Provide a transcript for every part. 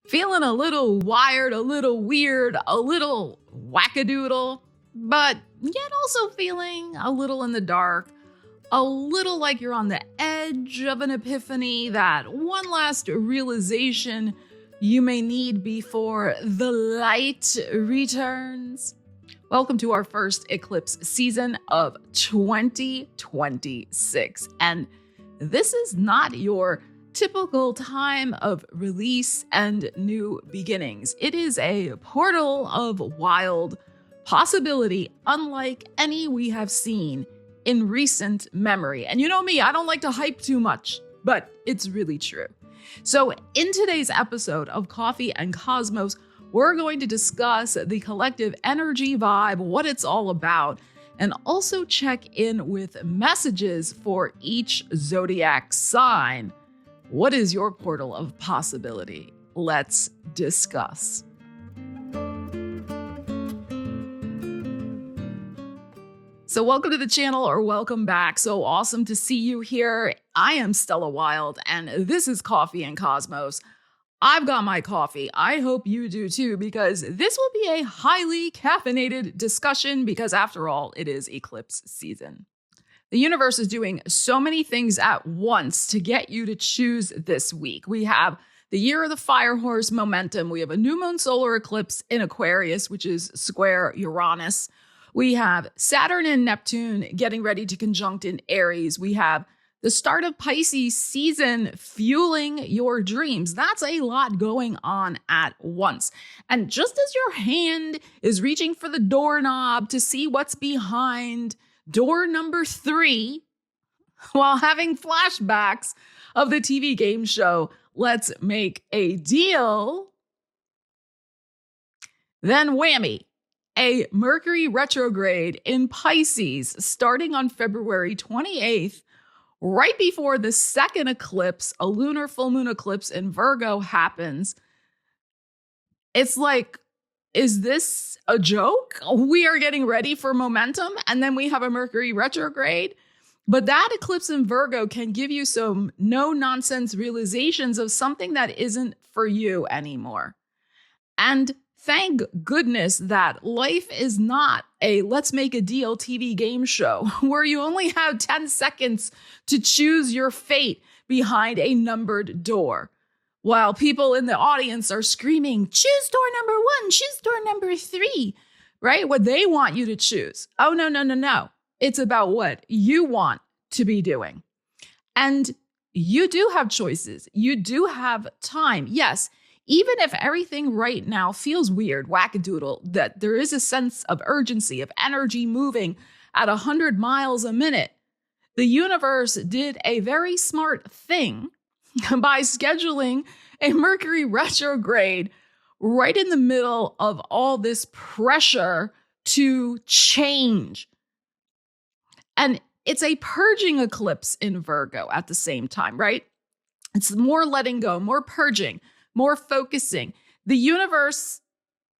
Feeling a little wired, a little weird, a little wackadoodle, but yet also feeling a little in the dark, a little like you're on the edge of an epiphany, that one last realization you may need before the light returns. Welcome to our first eclipse season of 2026. And this is not your typical time of release and new beginnings. It is a portal of wild possibility, unlike any we have seen in recent memory. And you know me, I don't like to hype too much, but it's really true. So in today's episode of Coffee and Cosmos, we're going to discuss the collective energy vibe, what it's all about, and also check in with messages for each zodiac sign. What is your portal of possibility? Let's discuss. So welcome to the channel, or welcome back. So awesome to see you here. I am Stella Wilde, and this is Coffee and Cosmos. I've got my coffee. I hope you do too, because this will be a highly caffeinated discussion, because after all, it is eclipse season. The universe is doing so many things at once to get you to choose this week. We have the year of the fire horse momentum. We have a new moon solar eclipse in Aquarius, which is square Uranus. We have Saturn and Neptune getting ready to conjunct in Aries. We have the start of Pisces season fueling your dreams. That's a lot going on at once. And just as your hand is reaching for the doorknob to see what's behind door number 3, while having flashbacks of the TV game show Let's Make a Deal, then whammy, a Mercury retrograde in Pisces starting on February 28th, right before the second eclipse, a lunar full moon eclipse in Virgo happens. It's like, is this a joke? We are getting ready for momentum, and then we have a Mercury retrograde. But that eclipse in Virgo can give you some no-nonsense realizations of something that isn't for you anymore. And thank goodness that life is not a let's make a deal TV game show where you only have 10 seconds to choose your fate behind a numbered door, while people in the audience are screaming, choose door number 1, choose door number 3, right? What they want you to choose. Oh, no. It's about what you want to be doing. And you do have choices. You do have time. Yes, even if everything right now feels weird, wackadoodle, that there is a sense of urgency, of energy moving at 100 miles a minute, the universe did a very smart thing by scheduling a Mercury retrograde right in the middle of all this pressure to change. And it's a purging eclipse in Virgo at the same time, right? It's more letting go, more purging, more focusing. The universe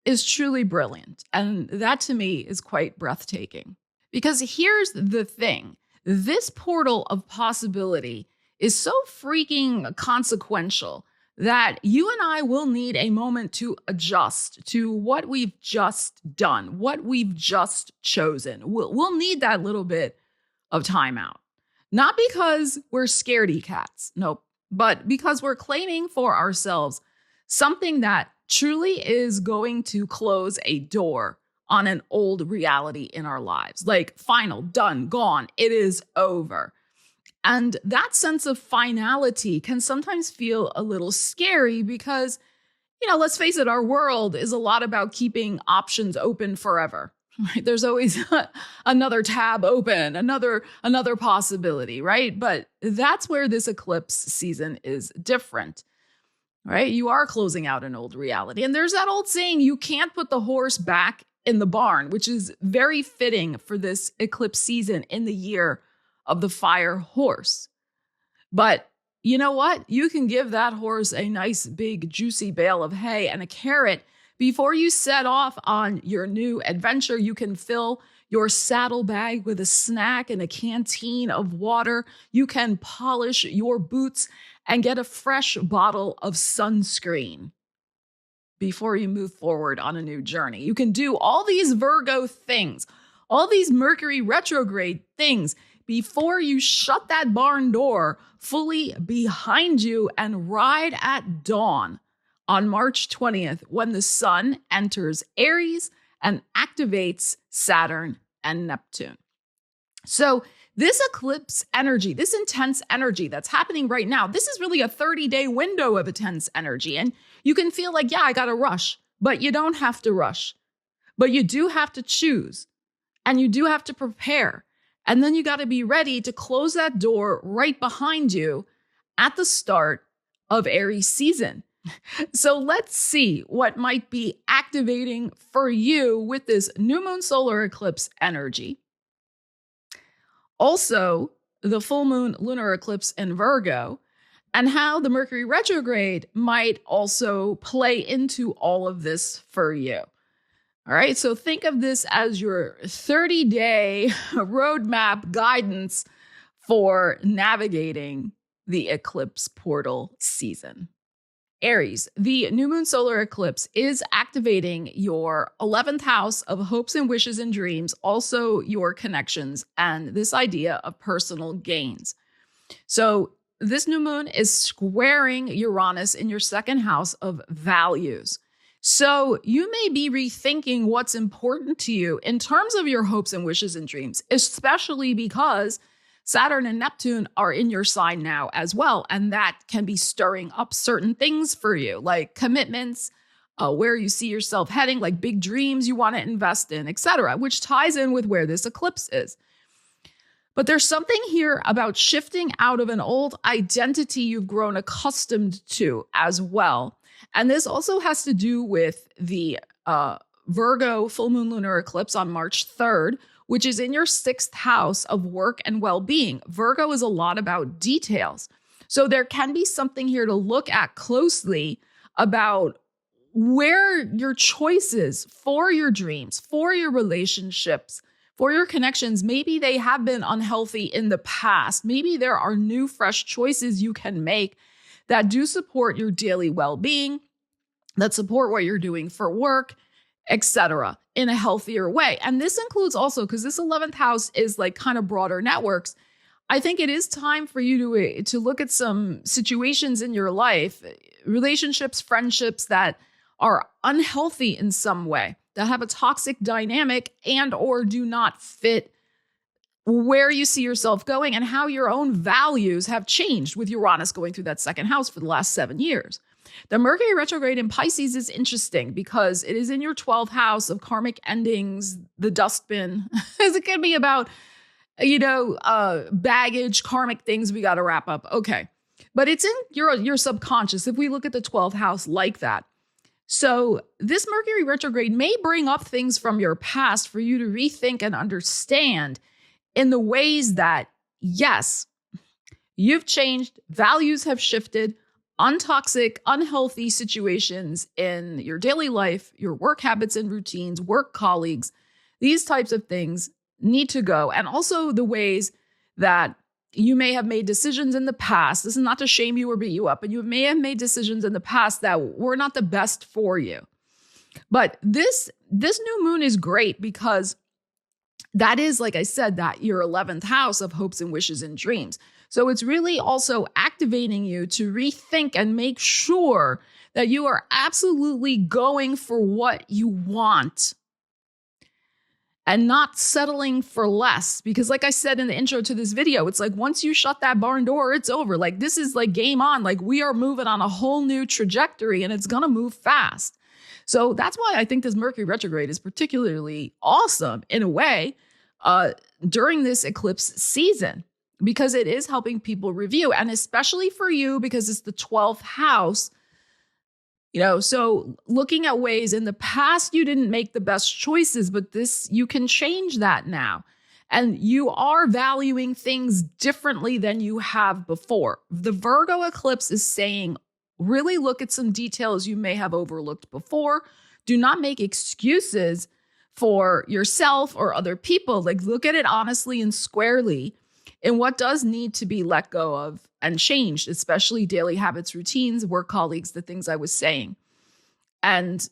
is truly brilliant. And that to me is quite breathtaking. Because here's the thing. This portal of possibility is so freaking consequential that you and I will need a moment to adjust to what we've just done, what we've just chosen. We'll need that little bit of time out. Not because we're scaredy cats, nope, but because we're claiming for ourselves something that truly is going to close a door on an old reality in our lives. Like final, done, gone, it is over. And that sense of finality can sometimes feel a little scary because, let's face it, our world is a lot about keeping options open forever. Right? There's always another tab open, another possibility, right? But that's where this eclipse season is different, right? You are closing out an old reality. And there's that old saying, you can't put the horse back in the barn, which is very fitting for this eclipse season in the year of the fire horse. But you know what? You can give that horse a nice big juicy bale of hay and a carrot before you set off on your new adventure. You can fill your saddlebag with a snack and a canteen of water. You can polish your boots and get a fresh bottle of sunscreen. before you move forward on a new journey. You can do all these Virgo things, all these Mercury retrograde things before you shut that barn door fully behind you and ride at dawn on March 20th when the sun enters Aries and activates Saturn and Neptune. So this eclipse energy, this intense energy that's happening right now, this is really a 30-day window of intense energy. And you can feel like, yeah, I got to rush, but you don't have to rush. But you do have to choose and you do have to prepare. And then you got to be ready to close that door right behind you at the start of Aries season. So let's see what might be activating for you with this new moon solar eclipse energy. Also, the full moon lunar eclipse in Virgo, and how the Mercury retrograde might also play into all of this for you. All right, so think of this as your 30-day roadmap guidance for navigating the eclipse portal season. Aries, the new moon solar eclipse is activating your 11th house of hopes and wishes and dreams, also your connections and this idea of personal gains. So this new moon is squaring Uranus in your second house of values. So you may be rethinking what's important to you in terms of your hopes and wishes and dreams, especially because Saturn and Neptune are in your sign now as well. And that can be stirring up certain things for you, like commitments, where you see yourself heading, like big dreams you want to invest in, etc., which ties in with where this eclipse is. But there's something here about shifting out of an old identity you've grown accustomed to as well. And this also has to do with the Virgo full moon lunar eclipse on March 3rd, which is in your 6th house of work and well-being. Virgo is a lot about details. So there can be something here to look at closely about where your choices for your dreams, for your relationships, for your connections, maybe they have been unhealthy in the past. Maybe there are new, fresh choices you can make that do support your daily well-being, that support what you're doing for work, etc., in a healthier way. And this includes also, because this 11th house is like kind of broader networks, I think it is time for you to look at some situations in your life, relationships, friendships that are unhealthy in some way, that have a toxic dynamic and or do not fit where you see yourself going and how your own values have changed with Uranus going through that second house for the last 7 years. The Mercury retrograde in Pisces is interesting because it is in your 12th house of karmic endings, the dustbin. It could be about, baggage, karmic things we got to wrap up. Okay. But it's in your subconscious if we look at the 12th house like that. So this Mercury retrograde may bring up things from your past for you to rethink and understand in the ways that, yes, you've changed, values have shifted, untoxic, unhealthy situations in your daily life, your work habits and routines, work colleagues, these types of things need to go. And also the ways that you may have made decisions in the past. This is not to shame you or beat you up, but you may have made decisions in the past that were not the best for you. But this new moon is great because that is, like I said, that your 11th house of hopes and wishes and dreams. So it's really also activating you to rethink and make sure that you are absolutely going for what you want and not settling for less. Because like I said in the intro to this video, it's like once you shut that barn door, it's over. Like this is like game on. Like we are moving on a whole new trajectory and it's going to move fast. So that's why I think this Mercury retrograde is particularly awesome in a way during this eclipse season, because it is helping people review, and especially for you because it's the 12th house. So looking at ways in the past you didn't make the best choices, but you can change that now. And you are valuing things differently than you have before. The Virgo eclipse is saying, really look at some details you may have overlooked before. Do not make excuses for yourself or other people. Like look at it honestly and squarely in what does need to be let go of and changed, especially daily habits, routines, work colleagues, the things I was saying. and,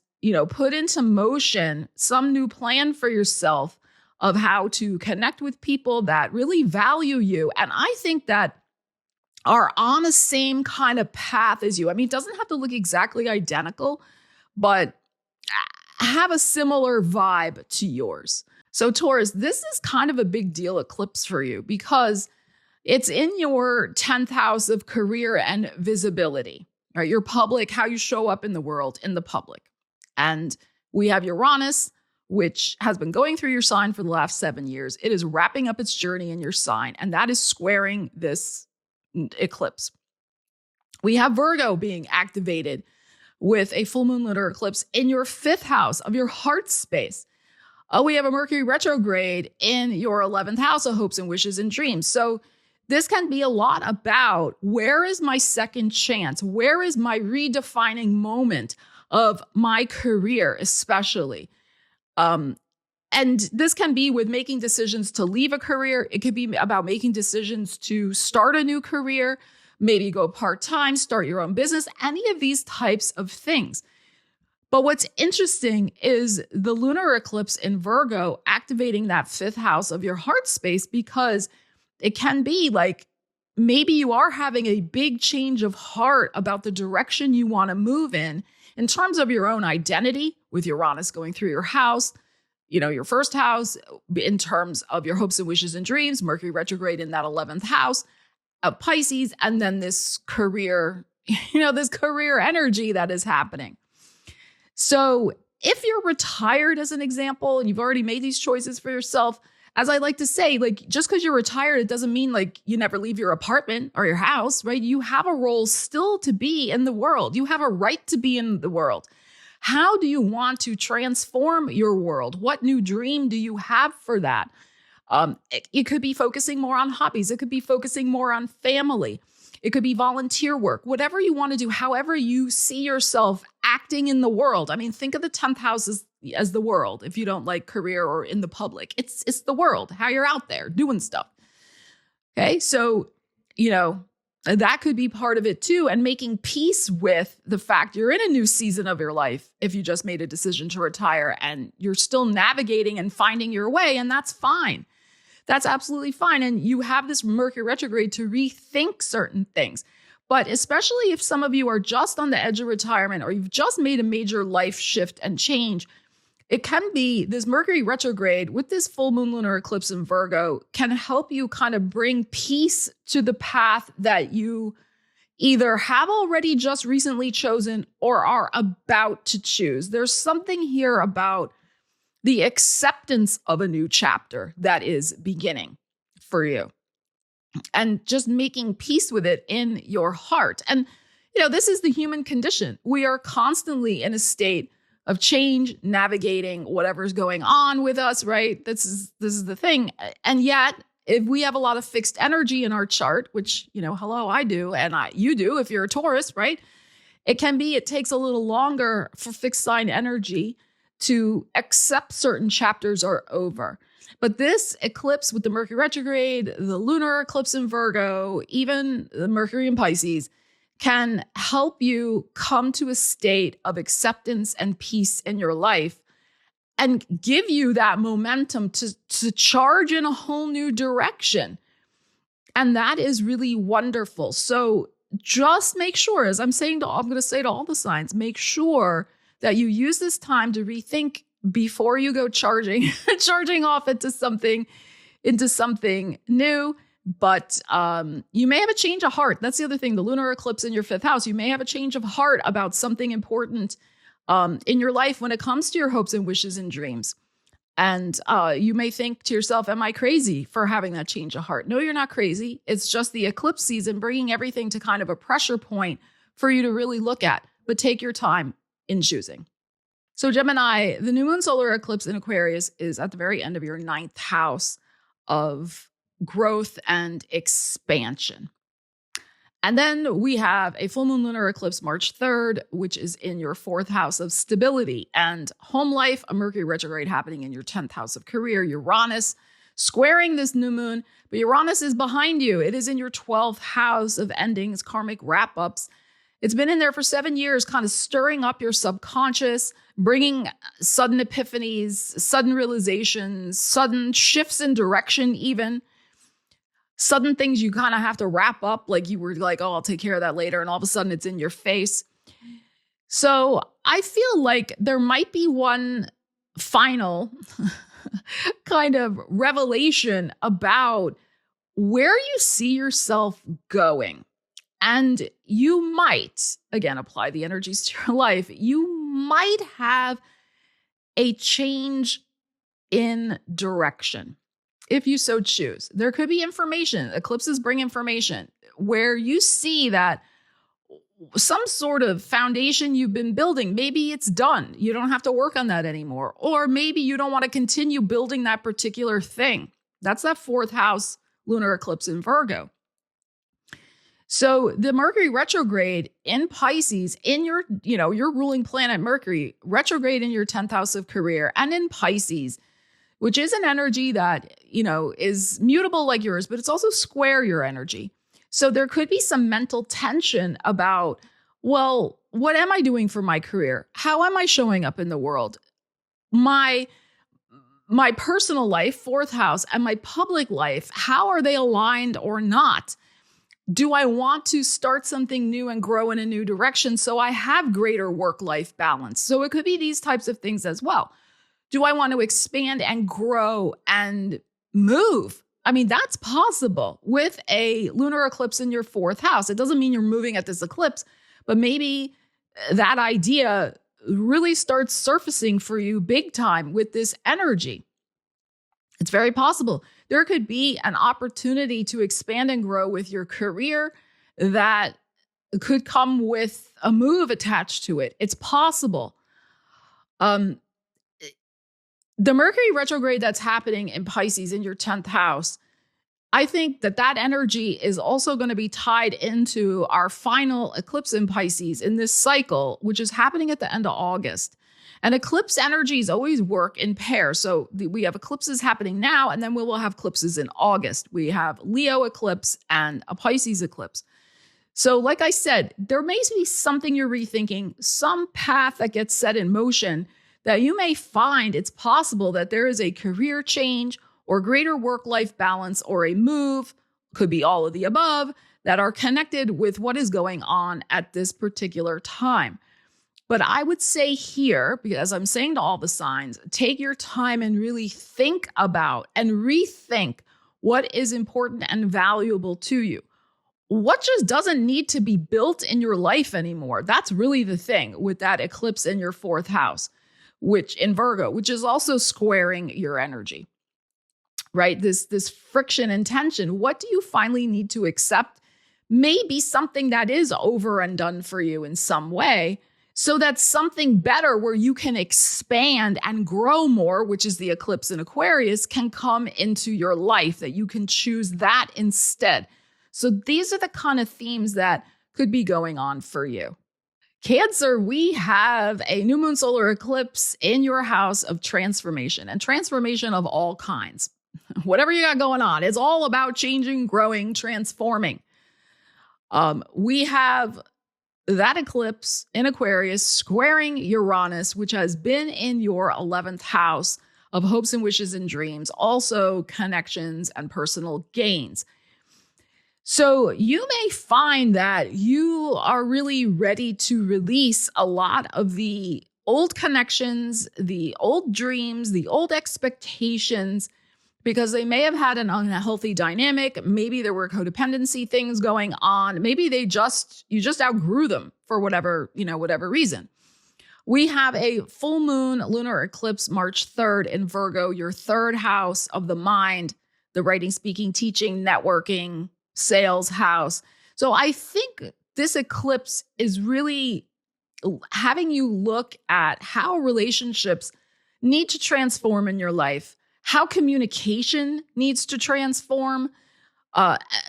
put into motion some new plan for yourself of how to connect with people that really value you. And I think that are on the same kind of path as you. I mean, it doesn't have to look exactly identical, but have a similar vibe to yours. So Taurus, this is kind of a big deal eclipse for you because it's in your 10th house of career and visibility, right? Your public, how you show up in the world, in the public. And we have Uranus, which has been going through your sign for the last 7 years. It is wrapping up its journey in your sign, and that is squaring this eclipse. We have Virgo being activated with a full moon lunar eclipse in your 5th house of your heart space. We have a Mercury retrograde in your 11th house of hopes and wishes and dreams. So this can be a lot about where is my second chance? Where is my redefining moment of my career, especially? And this can be with making decisions to leave a career. It could be about making decisions to start a new career, maybe go part-time, start your own business, any of these types of things. But what's interesting is the lunar eclipse in Virgo activating that 5th house of your heart space, because it can be like maybe you are having a big change of heart about the direction you want to move in terms of your own identity, with Uranus going through your house, your 1st house, in terms of your hopes and wishes and dreams, Mercury retrograde in that 11th house of Pisces, and then this career, this career energy that is happening. So if you're retired, as an example, and you've already made these choices for yourself, as I like to say, like, just because you're retired, it doesn't mean like you never leave your apartment or your house, right? You have a role still to be in the world. You have a right to be in the world. How do you want to transform your world? What new dream do you have for that? It could be focusing more on hobbies. It could be focusing more on family. It could be volunteer work, whatever you want to do, however you see yourself acting in the world. I mean, think of the 10th house as the world. If you don't like career or in the public, it's the world, how you're out there doing stuff. Okay. So, that could be part of it too. And making peace with the fact you're in a new season of your life. If you just made a decision to retire and you're still navigating and finding your way, and that's fine. That's absolutely fine. And you have this Mercury retrograde to rethink certain things. But especially if some of you are just on the edge of retirement or you've just made a major life shift and change, it can be this Mercury retrograde with this full moon lunar eclipse in Virgo can help you kind of bring peace to the path that you either have already just recently chosen or are about to choose. There's something here about the acceptance of a new chapter that is beginning for you and just making peace with it in your heart. And, this is the human condition. We are constantly in a state of change, navigating whatever's going on with us, right? This is the thing. And yet, if we have a lot of fixed energy in our chart, which, hello, I do, and you do if you're a Taurus, right? It takes a little longer for fixed sign energy to accept certain chapters are over. But this eclipse with the Mercury retrograde, the lunar eclipse in Virgo, even the Mercury in Pisces, can help you come to a state of acceptance and peace in your life and give you that momentum to charge in a whole new direction. And that is really wonderful. So just make sure, as I'm going to say to all the signs, make sure that you use this time to rethink before you go charging off into something new. But you may have a change of heart. That's the other thing. The lunar eclipse in your 5th house, you may have a change of heart about something important in your life when it comes to your hopes and wishes and dreams. And you may think to yourself, am I crazy for having that change of heart? No, you're not crazy. It's just the eclipse season bringing everything to kind of a pressure point for you to really look at. But take your time in choosing. So Gemini, the new moon solar eclipse in Aquarius is at the very end of your 9th house of growth and expansion. And then we have a full moon lunar eclipse March 3rd, which is in your 4th house of stability and home life, a Mercury retrograde happening in your 10th house of career, Uranus squaring this new moon, but Uranus is behind you. It is in your 12th house of endings, karmic wrap-ups. It's been in there for 7 years, kind of stirring up your subconscious, bringing sudden epiphanies, sudden realizations, sudden shifts in direction, even sudden things you kind of have to wrap up. Like you were like, oh, I'll take care of that later. And all of a sudden it's in your face. So I feel like there might be one final kind of revelation about where you see yourself going. And you might, again, apply the energies to your life. You might have a change in direction if you so choose. There could be information. Eclipses bring information where you see that some sort of foundation you've been building, maybe it's done. You don't have to work on that anymore. Or maybe you don't want to continue building that particular thing. That's that 4th house lunar eclipse in Virgo. So the Mercury retrograde in Pisces, in your ruling planet Mercury, retrograde in your 10th house of career and in Pisces, which is an energy that, is mutable like yours, but it's also square your energy. So there could be some mental tension about, well, what am I doing for my career? How am I showing up in the world? My personal life, 4th house, and my public life, how are they aligned or not? Do I want to start something new and grow in a new direction so I have greater work-life balance? So it could be these types of things as well. Do I want to expand and grow and move? I mean, that's possible with a lunar eclipse in your 4th house. It doesn't mean you're moving at this eclipse, but maybe that idea really starts surfacing for you big time with this energy. It's very possible. There could be an opportunity to expand and grow with your career that could come with a move attached to it. It's possible. The Mercury retrograde that's happening in Pisces in your 10th house, I think that energy is also going to be tied into our final eclipse in Pisces in this cycle, which is happening at the end of August. And eclipse energies always work in pairs. So we have eclipses happening now, and then we will have eclipses in August. We have Leo eclipse and a Pisces eclipse. So like I said, there may be something you're rethinking, some path that gets set in motion that you may find it's possible that there is a career change or greater work-life balance or a move, could be all of the above, that are connected with what is going on at this particular time. But I would say here, because I'm saying to all the signs, take your time and really think about and rethink what is important and valuable to you. What just doesn't need to be built in your life anymore? That's really the thing with that eclipse in your 4th house, which in Virgo, which is also squaring your energy, right? This friction and tension. What do you finally need to accept? Maybe something that is over and done for you in some way, so that's something better where you can expand and grow more, which is the eclipse in Aquarius, can come into your life, that you can choose that instead. So these are the kind of themes that could be going on for you. Cancer, we have a new moon solar eclipse in your house of transformation, and transformation of all kinds. Whatever you got going on, it's all about changing, growing, transforming. We have that eclipse in Aquarius squaring Uranus, which has been in your 11th house of hopes and wishes and dreams, also connections and personal gains. So you may find that you are really ready to release a lot of the old connections, the old dreams, the old expectations, because they may have had an unhealthy dynamic. Maybe there were codependency things going on. Maybe you just outgrew them for whatever reason. We have a full moon lunar eclipse March 3rd in Virgo, your 3rd house of the mind, the writing, speaking, teaching, networking, sales house. So I think this eclipse is really having you look at how relationships need to transform in your life, how communication needs to transform.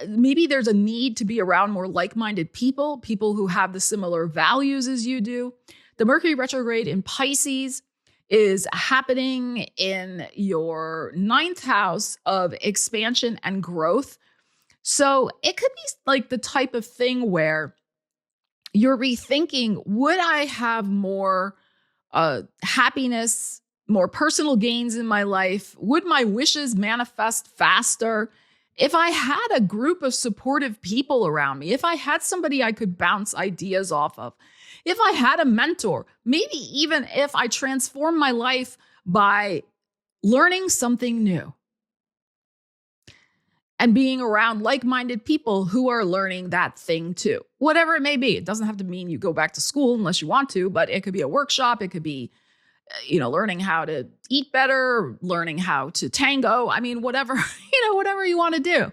Maybe there's a need to be around more like-minded people who have the similar values as you do. The Mercury retrograde in Pisces is happening in your 9th house of expansion and growth. So it could be like the type of thing where you're rethinking, would I have more happiness, more personal gains in my life? Would my wishes manifest faster if I had a group of supportive people around me? If I had somebody I could bounce ideas off of? If I had a mentor? Maybe even if I transformed my life by learning something new and being around like-minded people who are learning that thing too. Whatever it may be. It doesn't have to mean you go back to school unless you want to, but it could be a workshop. It could be, learning how to eat better, learning how to tango. I mean, whatever, whatever you want to do.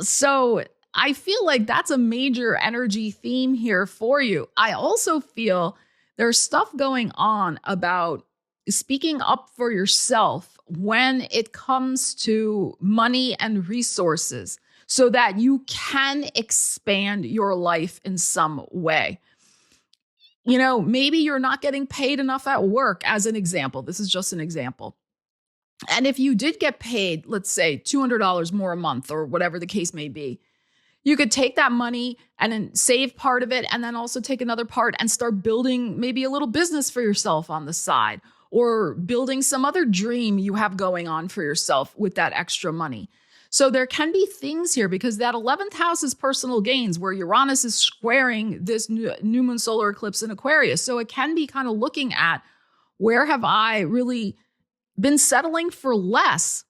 So I feel like that's a major energy theme here for you. I also feel there's stuff going on about speaking up for yourself when it comes to money and resources so that you can expand your life in some way. Maybe you're not getting paid enough at work, as an example. This is just an example. And if you did get paid, let's say $200 more a month or whatever the case may be, you could take that money and then save part of it and then also take another part and start building maybe a little business for yourself on the side, or building some other dream you have going on for yourself with that extra money. So there can be things here because that 11th house is personal gains, where Uranus is squaring this new moon solar eclipse in Aquarius. So it can be kind of looking at, where have I really been settling for less?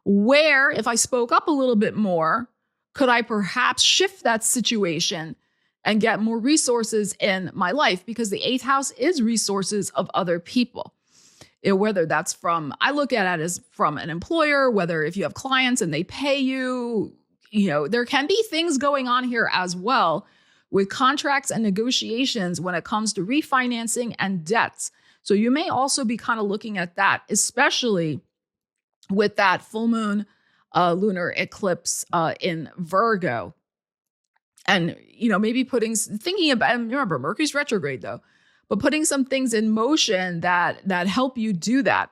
Where, if I spoke up a little bit more, could I perhaps shift that situation and get more resources in my life? Because the 8th house is resources of other people. Whether that's from, I look at it as from an employer, whether if you have clients and they pay you, there can be things going on here as well with contracts and negotiations when it comes to refinancing and debts. So you may also be kind of looking at that, especially with that full moon lunar eclipse in Virgo. And, maybe thinking about, remember, Mercury's retrograde though, but putting some things in motion that help you do that,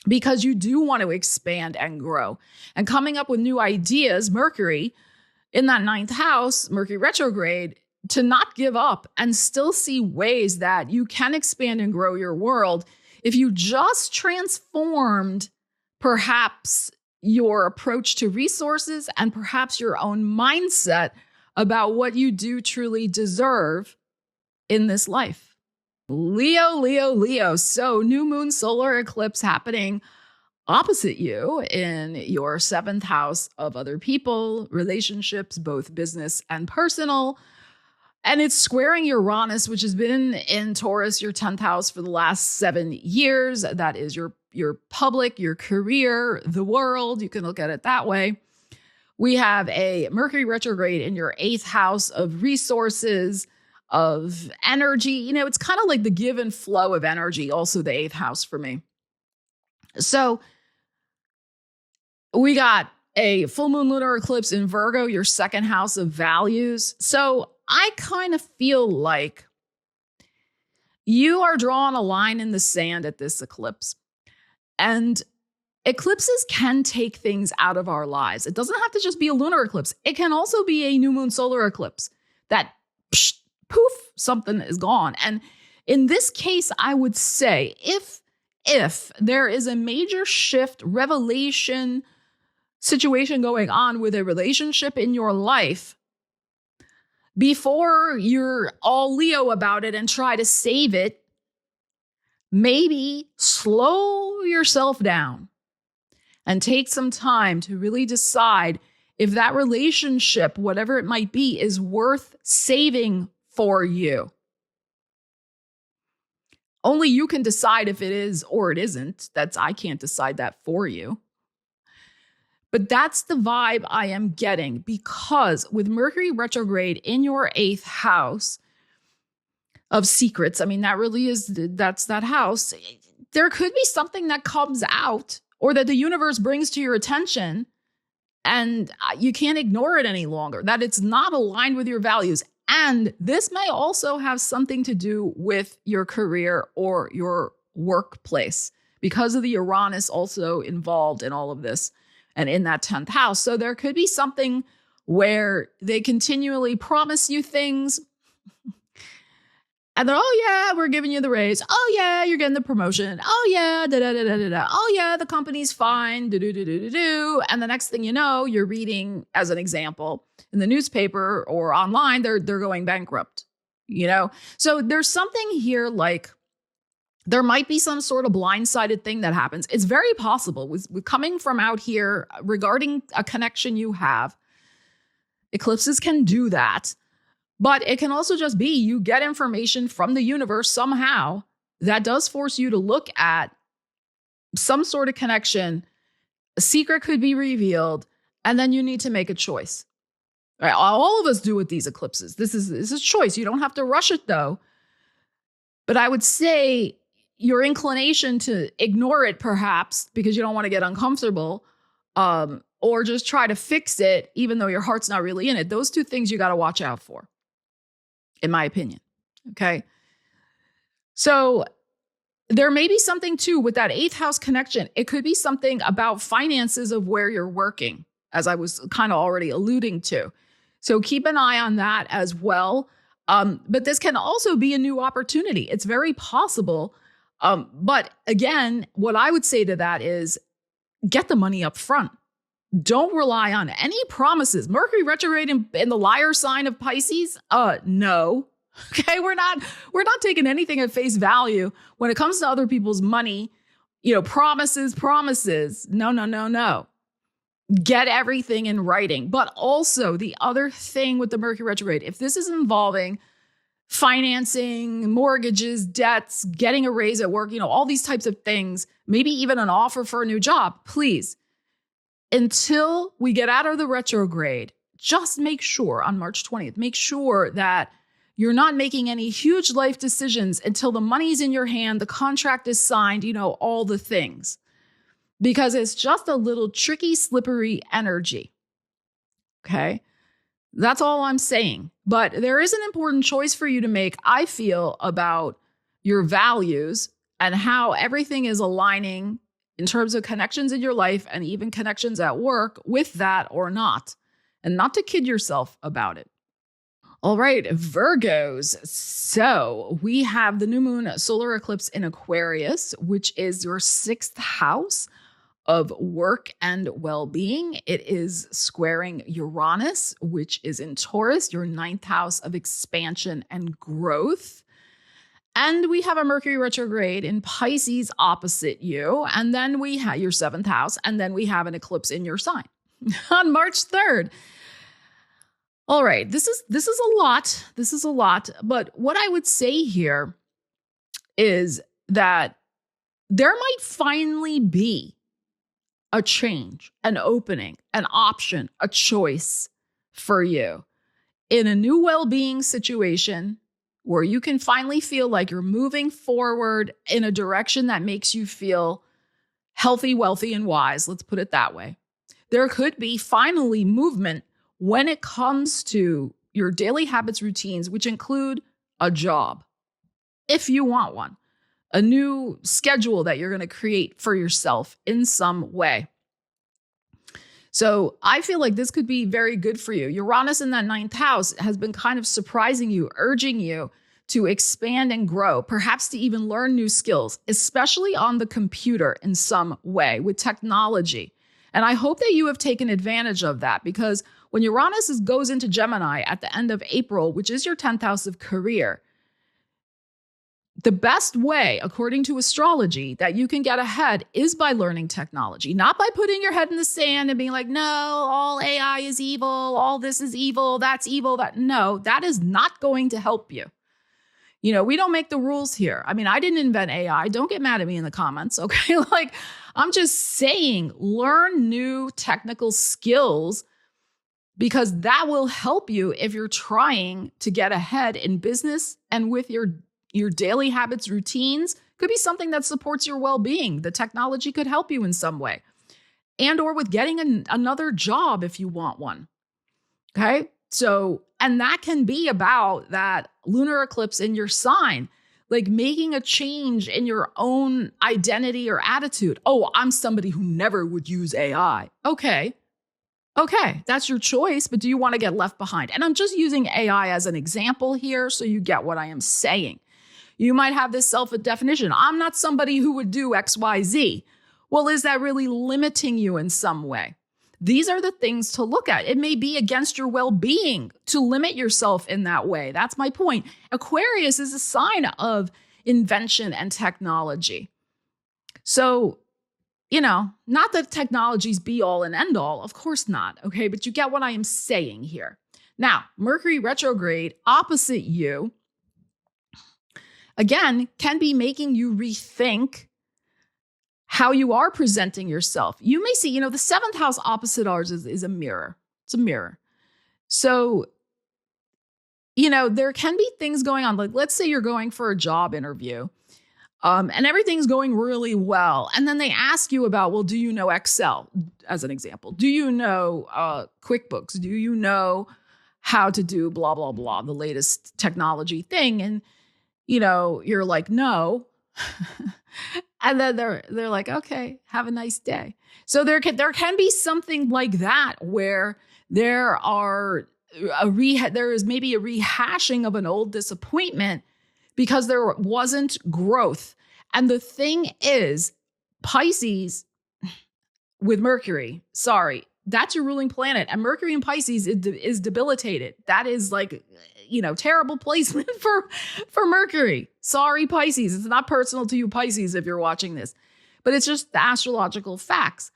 because you do want to expand and grow, and coming up with new ideas. Mercury in that 9th house, Mercury retrograde, to not give up and still see ways that you can expand and grow your world if you just transformed perhaps your approach to resources and perhaps your own mindset about what you do truly deserve in this life. Leo, Leo, Leo. So new moon solar eclipse happening opposite you in your 7th house of other people, relationships, both business and personal. And it's squaring Uranus, which has been in Taurus, your 10th house, for the last 7 years. That is your public, your career, the world. You can look at it that way. We have a Mercury retrograde in your 8th house of resources, of energy. It's kind of like the give and flow of energy, also the 8th house for me. So we got a full moon lunar eclipse in Virgo, your 2nd house of values. So I kind of feel like you are drawing a line in the sand at this eclipse. And eclipses can take things out of our lives. It doesn't have to just be a lunar eclipse. It can also be a new moon solar eclipse that poof, something is gone. And in this case, I would say if there is a major shift, revelation situation going on with a relationship in your life, before you're all Leo about it and try to save it, maybe slow yourself down and take some time to really decide if that relationship, whatever it might be, is worth saving for you. Only you can decide if it is or it isn't. I can't decide that for you. But that's the vibe I am getting, because with Mercury retrograde in your 8th house of secrets, that really that's that house. There could be something that comes out or that the universe brings to your attention and you can't ignore it any longer, that it's not aligned with your values. And this may also have something to do with your career or your workplace, because of the Uranus also involved in all of this and in that 10th house. So there could be something where they continually promise you things. And they're, oh yeah, we're giving you the raise. Oh yeah, you're getting the promotion. Oh yeah, da da da da da da. Oh yeah, the company's fine. Do do do do do do. And the next thing you know, you're reading, as an example, in the newspaper or online, they're going bankrupt. You know, so there's something here like there might be some sort of blindsided thing that happens. It's very possible with coming from out here regarding a connection you have. Eclipses can do that. But it can also just be you get information from the universe somehow that does force you to look at some sort of connection. A secret could be revealed, and then you need to make a choice. Right? All of us do with these eclipses. This is choice. You don't have to rush it, though. But I would say your inclination to ignore it, perhaps, because you don't want to get uncomfortable, or just try to fix it, even though your heart's not really in it. Those two things you got to watch out for, in my opinion. Okay. So there may be something too with that 8th house connection. It could be something about finances of where you're working, as I was kind of already alluding to. So keep an eye on that as well. But this can also be a new opportunity. It's very possible. But again, what I would say to that is get the money up front. Don't rely on any promises. Mercury retrograde in the liar sign of Pisces? No. Okay, we're not taking anything at face value when it comes to other people's money. You know, promises. No. Get everything in writing. But also the other thing with the Mercury retrograde, if this is involving financing, mortgages, debts, getting a raise at work, you know, all these types of things, maybe even an offer for a new job, please, until we get out of the retrograde, just make sure on March 20th, make sure that you're not making any huge life decisions until the money's in your hand, the contract is signed, you know, all the things. Because it's just a little tricky, slippery energy. Okay? That's all I'm saying. But there is an important choice for you to make, I feel, about your values and how everything is aligning in terms of connections in your life and even connections at work with that or not. And not to kid yourself about it. All right, Virgos. So we have the new moon solar eclipse in Aquarius, which is your 6th house of work and well-being. It is squaring Uranus, which is in Taurus, your 9th house of expansion and growth. And we have a Mercury retrograde in Pisces opposite you. And then we have your 7th house. And then we have an eclipse in your sign on March 3rd. All right, this is a lot. This is a lot. But what I would say here is that there might finally be a change, an opening, an option, a choice for you in a new well-being situation where you can finally feel like you're moving forward in a direction that makes you feel healthy, wealthy, and wise. Let's put it that way. There could be finally movement when it comes to your daily habits, routines, which include a job, if you want one, a new schedule that you're going to create for yourself in some way. So I feel like this could be very good for you. Uranus in that 9th house has been kind of surprising you, urging you to expand and grow, perhaps to even learn new skills, especially on the computer in some way with technology. And I hope that you have taken advantage of that, because when Uranus goes into Gemini at the end of April, which is your 10th house of career, the best way, according to astrology, that you can get ahead is by learning technology, not by putting your head in the sand and being like, no, all AI is evil, all this is evil, that's evil. No, that is not going to help you. You know, we don't make the rules here. I mean, I didn't invent AI. Don't get mad at me in the comments, okay? Like, I'm just saying, learn new technical skills, because that will help you if you're trying to get ahead in business and with your daily habits, routines. Could be something that supports your well-being. The technology could help you in some way. And or with getting another job if you want one. Okay? So, and that can be about that lunar eclipse in your sign, like making a change in your own identity or attitude. Oh, I'm somebody who never would use AI. Okay. Okay, that's your choice, but do you want to get left behind? And I'm just using AI as an example here so you get what I am saying. You might have this self-definition. I'm not somebody who would do XYZ. Well, is that really limiting you in some way? These are the things to look at. It may be against your well-being to limit yourself in that way. That's my point. Aquarius is a sign of invention and technology. So, not that technology's be all and end all, of course not, okay? But you get what I am saying here. Now, Mercury retrograde opposite you, again, can be making you rethink how you are presenting yourself. You may see, the seventh house opposite ours is a mirror. It's a mirror. So, there can be things going on. Like, let's say you're going for a job interview. And everything's going really well. And then they ask you about, well, do you know Excel, as an example? Do you know QuickBooks? Do you know how to do blah, blah, blah, the latest technology thing? And, you're like, no. And then they're like, okay, have a nice day. So there can be something like that where there is maybe a rehashing of an old disappointment because there wasn't growth. And the thing is, Pisces with Mercury, that's your ruling planet. And Mercury in Pisces is debilitated. That is like, terrible placement for Mercury. Sorry, Pisces. It's not personal to you, Pisces, if you're watching this. But it's just the astrological facts.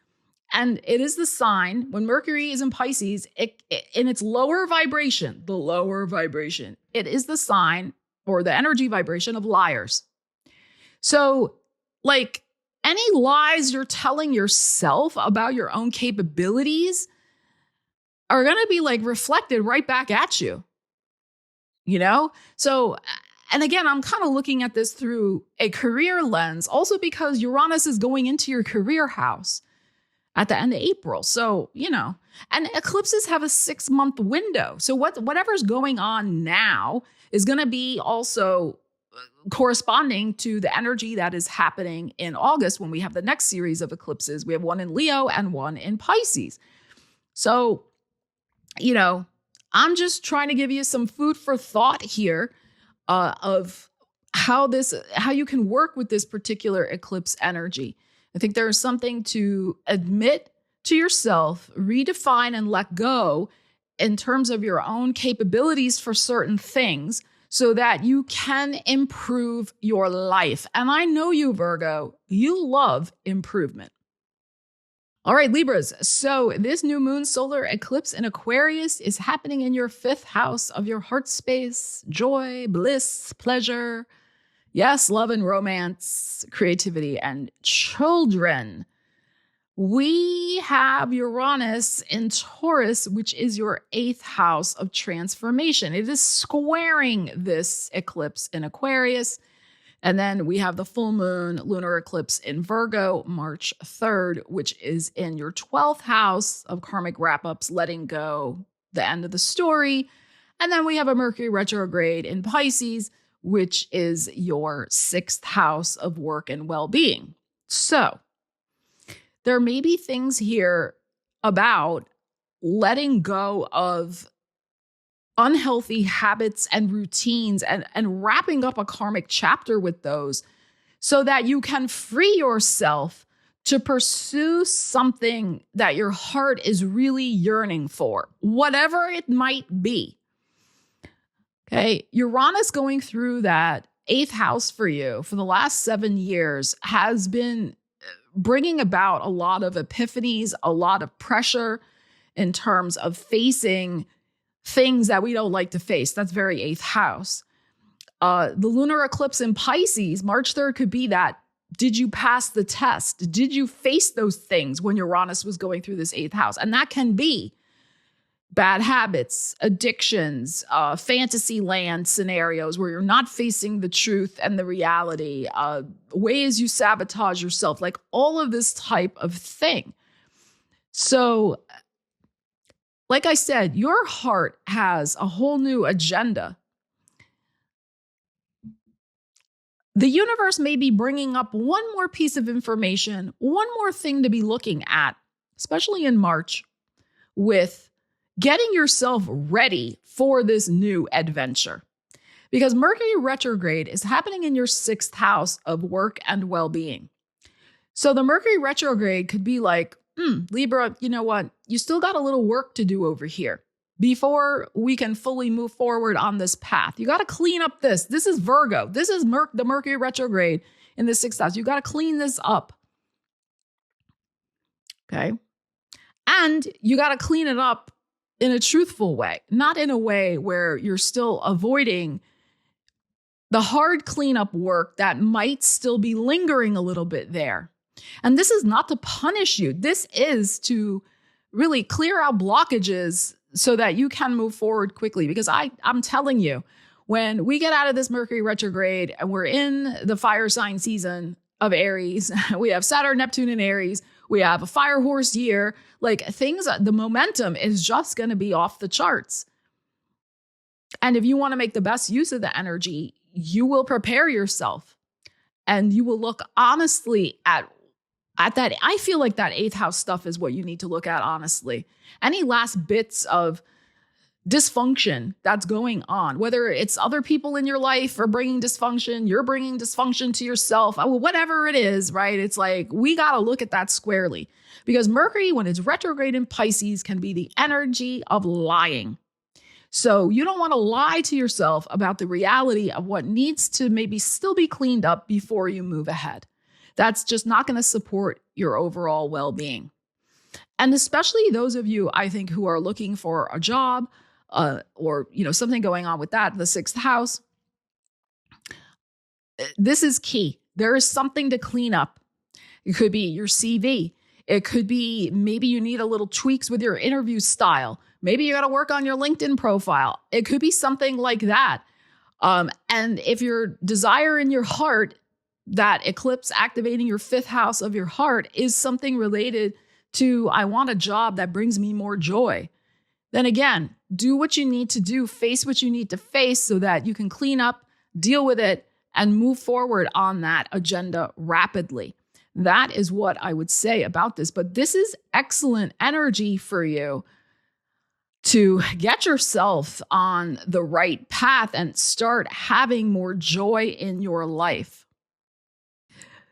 And it is the sign, when Mercury is in Pisces, in its lower vibration, it is the sign or the energy vibration of liars. So, like, any lies you're telling yourself about your own capabilities are going to be reflected right back at you. So, and again, I'm kind of looking at this through a career lens, also because Uranus is going into your career house at the end of April. So, and eclipses have a 6-month window. So whatever's going on now is going to be also corresponding to the energy that is happening in August when we have the next series of eclipses. We have one in Leo and one in Pisces. So, I'm just trying to give you some food for thought here of how you can work with this particular eclipse energy. I think there is something to admit to yourself, redefine and let go in terms of your own capabilities for certain things so that you can improve your life. And I know you, Virgo, you love improvement. All right, Libras. So this new moon solar eclipse in Aquarius is happening in your 5th house of your heart space, joy, bliss, pleasure. Yes, love and romance, creativity, and children. We have Uranus in Taurus, which is your 8th house of transformation. It is squaring this eclipse in Aquarius. And then we have the full moon lunar eclipse in Virgo, March 3rd, which is in your 12th house of karmic wrap-ups, letting go, the end of the story. And then we have a Mercury retrograde in Pisces, which is your 6th house of work and well-being. So there may be things here about letting go of unhealthy habits and routines and wrapping up a karmic chapter with those so that you can free yourself to pursue something that your heart is really yearning for, whatever it might be. Okay, Uranus going through that 8th house for you for the last 7 years has been bringing about a lot of epiphanies, a lot of pressure in terms of facing things that we don't like to face. That's very 8th house. The lunar eclipse in Pisces, March 3rd, could be that. Did you pass the test? Did you face those things when Uranus was going through this 8th house? And that can be bad habits, addictions, fantasy land scenarios where you're not facing the truth and the reality, ways you sabotage yourself, like all of this type of thing. So, like I said, your heart has a whole new agenda. The universe may be bringing up one more piece of information, one more thing to be looking at, especially in March, with getting yourself ready for this new adventure. Because Mercury retrograde is happening in your 6th house of work and well-being. So the Mercury retrograde could be like, Libra, you know what? You still got a little work to do over here before we can fully move forward on this path. You got to clean up this. This is Virgo. This is the Mercury retrograde in the 6th house. You got to clean this up. Okay. And you got to clean it up in a truthful way, not in a way where you're still avoiding the hard cleanup work that might still be lingering a little bit there. And this is not to punish you. This is to really clear out blockages so that you can move forward quickly. Because I'm telling you, when we get out of this Mercury retrograde and we're in the fire sign season of Aries, we have Saturn-Neptune in Aries, we have a fire horse year, like things, the momentum is just going to be off the charts. And if you want to make the best use of the energy, you will prepare yourself and you will look honestly at that. I feel like that 8th house stuff is what you need to look at honestly. Any last bits of dysfunction that's going on, whether it's other people in your life are bringing dysfunction, you're bringing dysfunction to yourself, whatever it is, right? It's like, we got to look at that squarely because Mercury, when it's retrograde in Pisces, can be the energy of lying. So you don't want to lie to yourself about the reality of what needs to maybe still be cleaned up before you move ahead. That's just not going to support your overall well-being. And especially those of you, I think, who are looking for a job, or something going on with that, the 6th house. This is key. There is something to clean up. It could be your CV. It could be maybe you need a little tweaks with your interview style. Maybe you got to work on your LinkedIn profile. It could be something like that. And if your desire in your heart, that eclipse activating your 5th house of your heart is something related to, I want a job that brings me more joy, then again, do what you need to do, face what you need to face so that you can clean up, deal with it, and move forward on that agenda rapidly. That is what I would say about this. But this is excellent energy for you to get yourself on the right path and start having more joy in your life.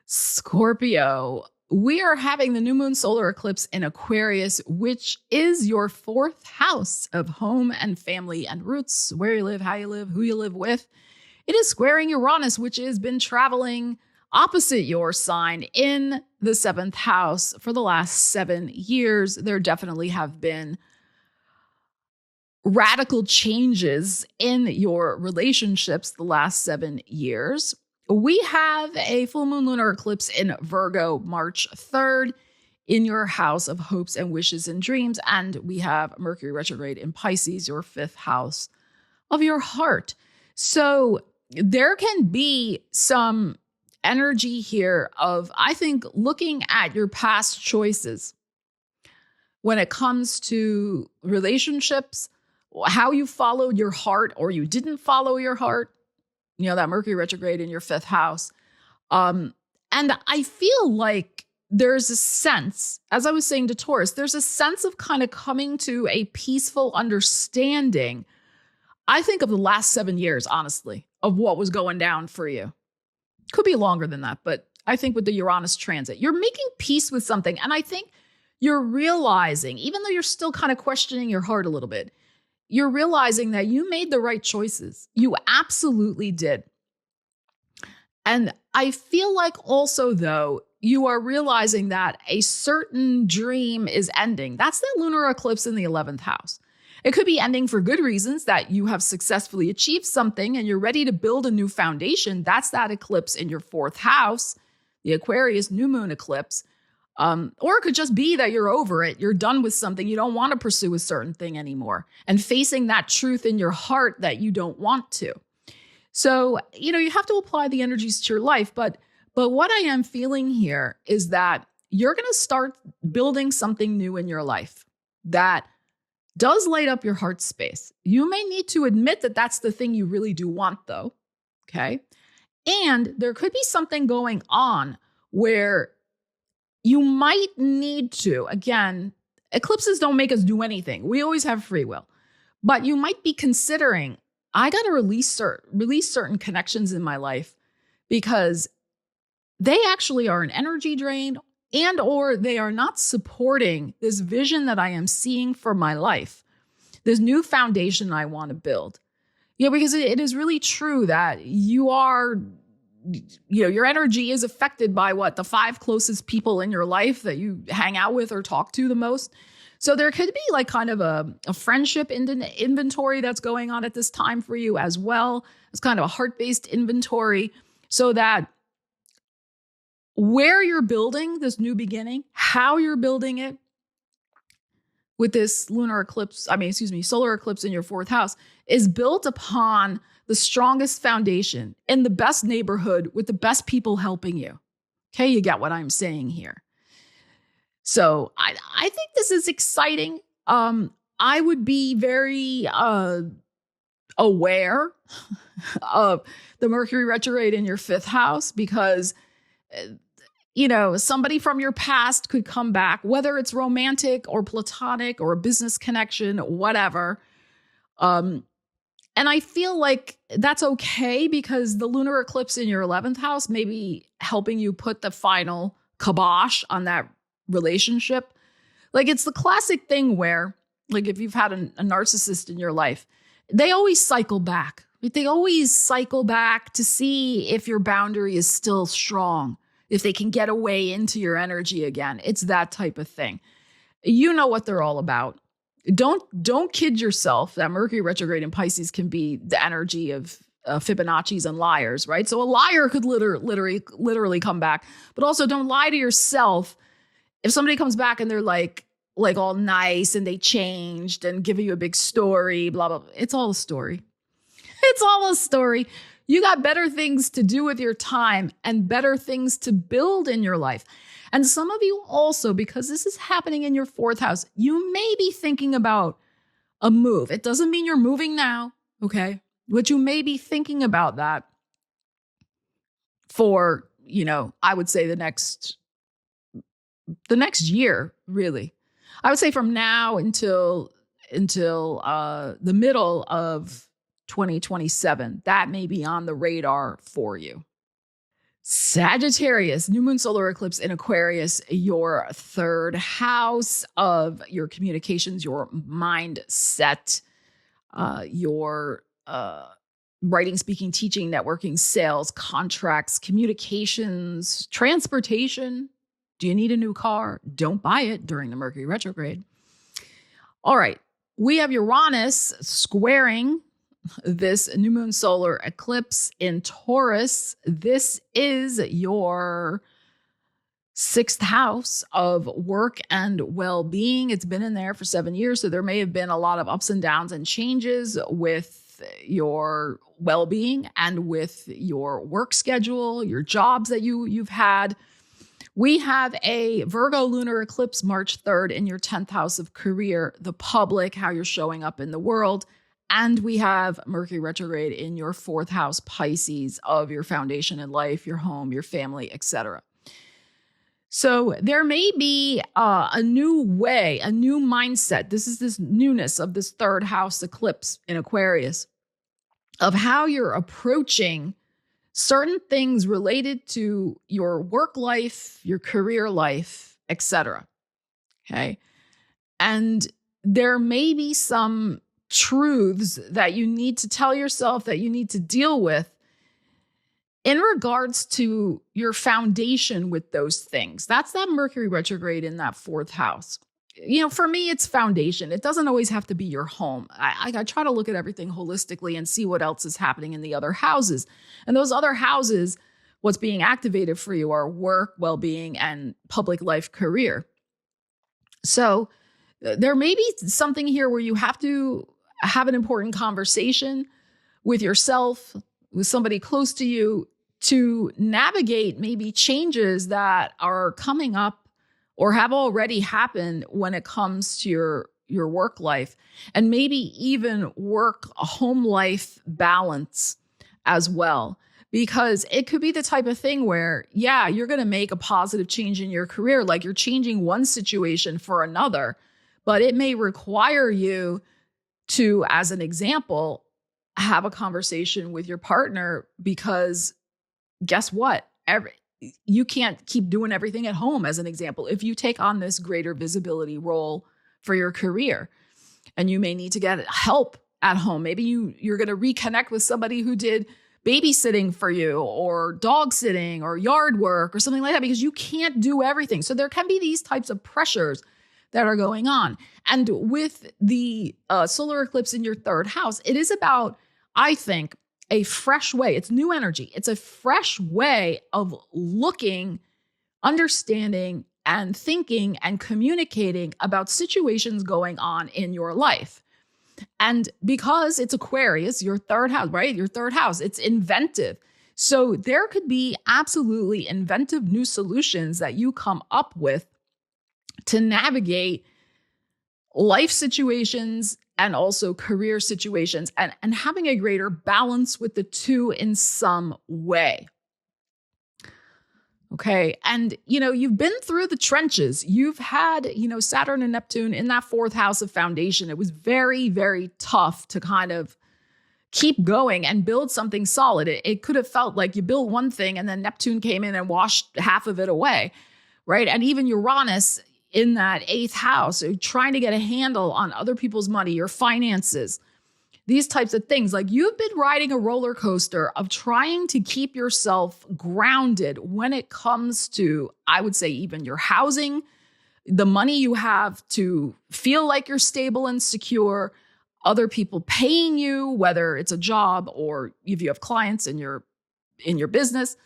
Scorpio, we are having the new moon solar eclipse in Aquarius, which is your 4th house of home and family and roots, where you live, how you live, who you live with. It is squaring Uranus, which has been traveling opposite your sign in the 7th house for the last 7 years. There definitely have been radical changes in your relationships the last 7 years. We have a full moon lunar eclipse in Virgo, March 3rd, in your house of hopes and wishes and dreams. And we have Mercury retrograde in Pisces, your 5th house of your heart. So there can be some energy here of, I think, looking at your past choices when it comes to relationships, how you followed your heart or you didn't follow your heart. That Mercury retrograde in your 5th house. And I feel like there's a sense, as I was saying to Taurus, there's a sense of kind of coming to a peaceful understanding, I think, of the last 7 years, honestly, of what was going down for you. Could be longer than that, but I think with the Uranus transit, you're making peace with something. And I think you're realizing, even though you're still kind of questioning your heart a little bit, you're realizing that you made the right choices. You absolutely did. And I feel like also, though, you are realizing that a certain dream is ending. That's that lunar eclipse in the 11th house. It could be ending for good reasons, that you have successfully achieved something and you're ready to build a new foundation. That's that eclipse in your 4th house, the Aquarius new moon eclipse. Or it could just be that you're over it. You're done with something. You don't want to pursue a certain thing anymore and facing that truth in your heart that you don't want to. So, you have to apply the energies to your life. But what I am feeling here is that you're going to start building something new in your life that does light up your heart space. You may need to admit that that's the thing you really do want, though. Okay. And there could be something going on where you might need to, again, eclipses don't make us do anything. We always have free will. But you might be considering, I got to release certain connections in my life because they actually are an energy drain and or they are not supporting this vision that I am seeing for my life, this new foundation I want to build. Because it is really true that your energy is affected by the 5 closest people in your life that you hang out with or talk to the most. So there could be kind of a friendship inventory that's going on at this time for you as well. It's kind of a heart-based inventory so that where you're building this new beginning, how you're building it with this solar eclipse in your 4th house is built upon the strongest foundation in the best neighborhood with the best people helping you. Okay, you get what I'm saying here. So I think this is exciting. I would be very aware of the Mercury retrograde in your 5th house because, somebody from your past could come back, whether it's romantic or platonic or a business connection, whatever. And I feel like that's okay because the lunar eclipse in your 11th house may be helping you put the final kibosh on that relationship. It's the classic thing where, if you've had a narcissist in your life, they always cycle back. They always cycle back to see if your boundary is still strong, if they can get away into your energy again. It's that type of thing. You know what they're all about. Don't kid yourself that Mercury retrograde in Pisces can be the energy of Fibonacci's and liars, right? So a liar could literally come back, but also don't lie to yourself. If somebody comes back and they're like all nice and they changed and give you a big story, blah, blah, blah. It's all a story. It's all a story. You got better things to do with your time and better things to build in your life. And some of you also, because this is happening in your 4th house, you may be thinking about a move. It doesn't mean you're moving now, okay? But you may be thinking about that for, I would say the next year, really. I would say from now until the middle of 2027, that may be on the radar for you. Sagittarius, new moon solar eclipse in Aquarius, your 3rd house of your communications, your mindset, your writing, speaking, teaching, networking, sales, contracts, communications, transportation. Do you need a new car? Don't buy it during the Mercury retrograde. All right. We have Uranus squaring this new moon solar eclipse in Taurus. This is your 6th house of work and well-being. It's been in there for 7 years, so there may have been a lot of ups and downs and changes with your well-being and with your work schedule, your jobs that you've had. We have a Virgo lunar eclipse March 3rd in your 10th house of career, the public, how you're showing up in the world. And we have Mercury retrograde in your 4th house, Pisces, of your foundation in life, your home, your family, etc. So there may be a new way, a new mindset. This is this newness of this 3rd house eclipse in Aquarius of how you're approaching certain things related to your work life, your career life, etc. Okay. And there may be some truths that you need to tell yourself, that you need to deal with in regards to your foundation with those things. That's that Mercury retrograde in that 4th house. For me, it's foundation. It doesn't always have to be your home. I try to look at everything holistically and see what else is happening in the other houses. And those other houses, what's being activated for you are work, well-being, and public life career. So there may be something here where you have to have an important conversation with yourself, with somebody close to you, to navigate maybe changes that are coming up or have already happened when it comes to your work life, and maybe even work home life balance as well. Because it could be the type of thing where, yeah, you're going to make a positive change in your career, like you're changing one situation for another. but it may require you to, as an example, have a conversation with your partner, because guess what? You can't keep doing everything at home, as an example. If you take on this greater visibility role for your career, and you may need to get help at home. Maybe you're going to reconnect with somebody who did babysitting for you, or dog sitting, or yard work, or something like that, because you can't do everything. So there can be these types of pressures that are going on. And with the solar eclipse in your third house, it is about, I think, a fresh way. It's new energy. It's a fresh way of looking, understanding, and thinking and communicating about situations going on in your life. And because it's Aquarius, your third house, right? Your third house, it's inventive. So there could be absolutely inventive new solutions that you come up with to navigate life situations and also career situations, and having a greater balance with the two in some way. Okay. And, you've been through the trenches. You've had, Saturn and Neptune in that fourth house of foundation. It was very, very tough to kind of keep going and build something solid. It could have felt like you built one thing and then Neptune came in and washed half of it away, right? And even Uranus in that eighth house, trying to get a handle on other people's money, your finances, these types of things. Like, you've been riding a roller coaster of trying to keep yourself grounded when it comes to, I would say, even your housing, the money you have to feel like you're stable and secure, other people paying you, whether it's a job or if you have clients in your business.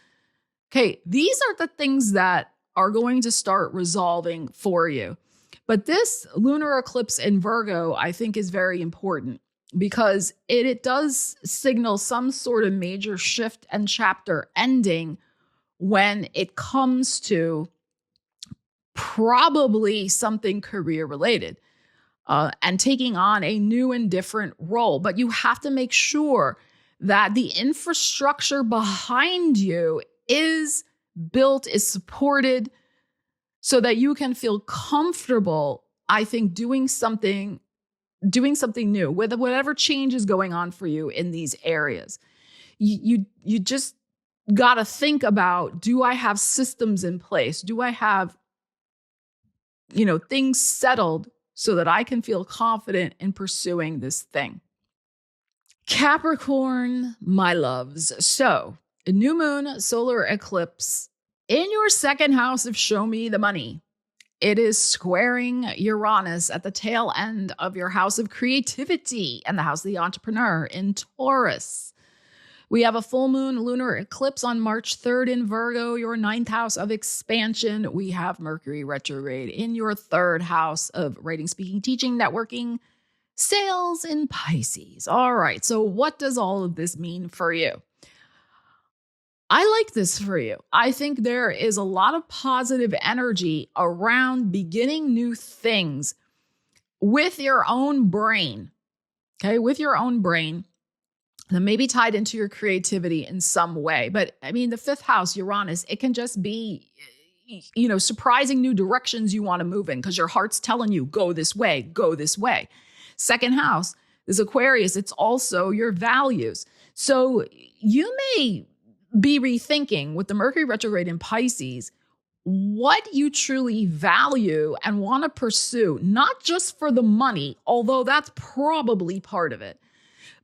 Okay, these are the things that are going to start resolving for you. But this lunar eclipse in Virgo, I think, is very important, because it does signal some sort of major shift and chapter ending when it comes to probably something career related, and taking on a new and different role. But you have to make sure that the infrastructure behind you is built, is supported, so that you can feel comfortable, I think, doing something new with whatever change is going on for you in these areas. You just got to think about, do I have systems in place? Do I have, things settled so that I can feel confident in pursuing this thing? Capricorn, my loves. So, a new moon, solar eclipse in your second house of show me the money. It is squaring Uranus at the tail end of your house of creativity and the house of the entrepreneur in Taurus. We have a full moon lunar eclipse on March 3rd in Virgo, your ninth house of expansion. We have Mercury retrograde in your third house of writing, speaking, teaching, networking, sales in Pisces. All right. So what does all of this mean for you? I like this for you. I think there is a lot of positive energy around beginning new things with your own brain. Okay, with your own brain that may be tied into your creativity in some way. But I mean, the fifth house, Uranus, it can just be, surprising new directions you want to move in because your heart's telling you, go this way, go this way. Second house is Aquarius. It's also your values. So you may be rethinking with the Mercury retrograde in Pisces what you truly value and want to pursue, not just for the money, although that's probably part of it,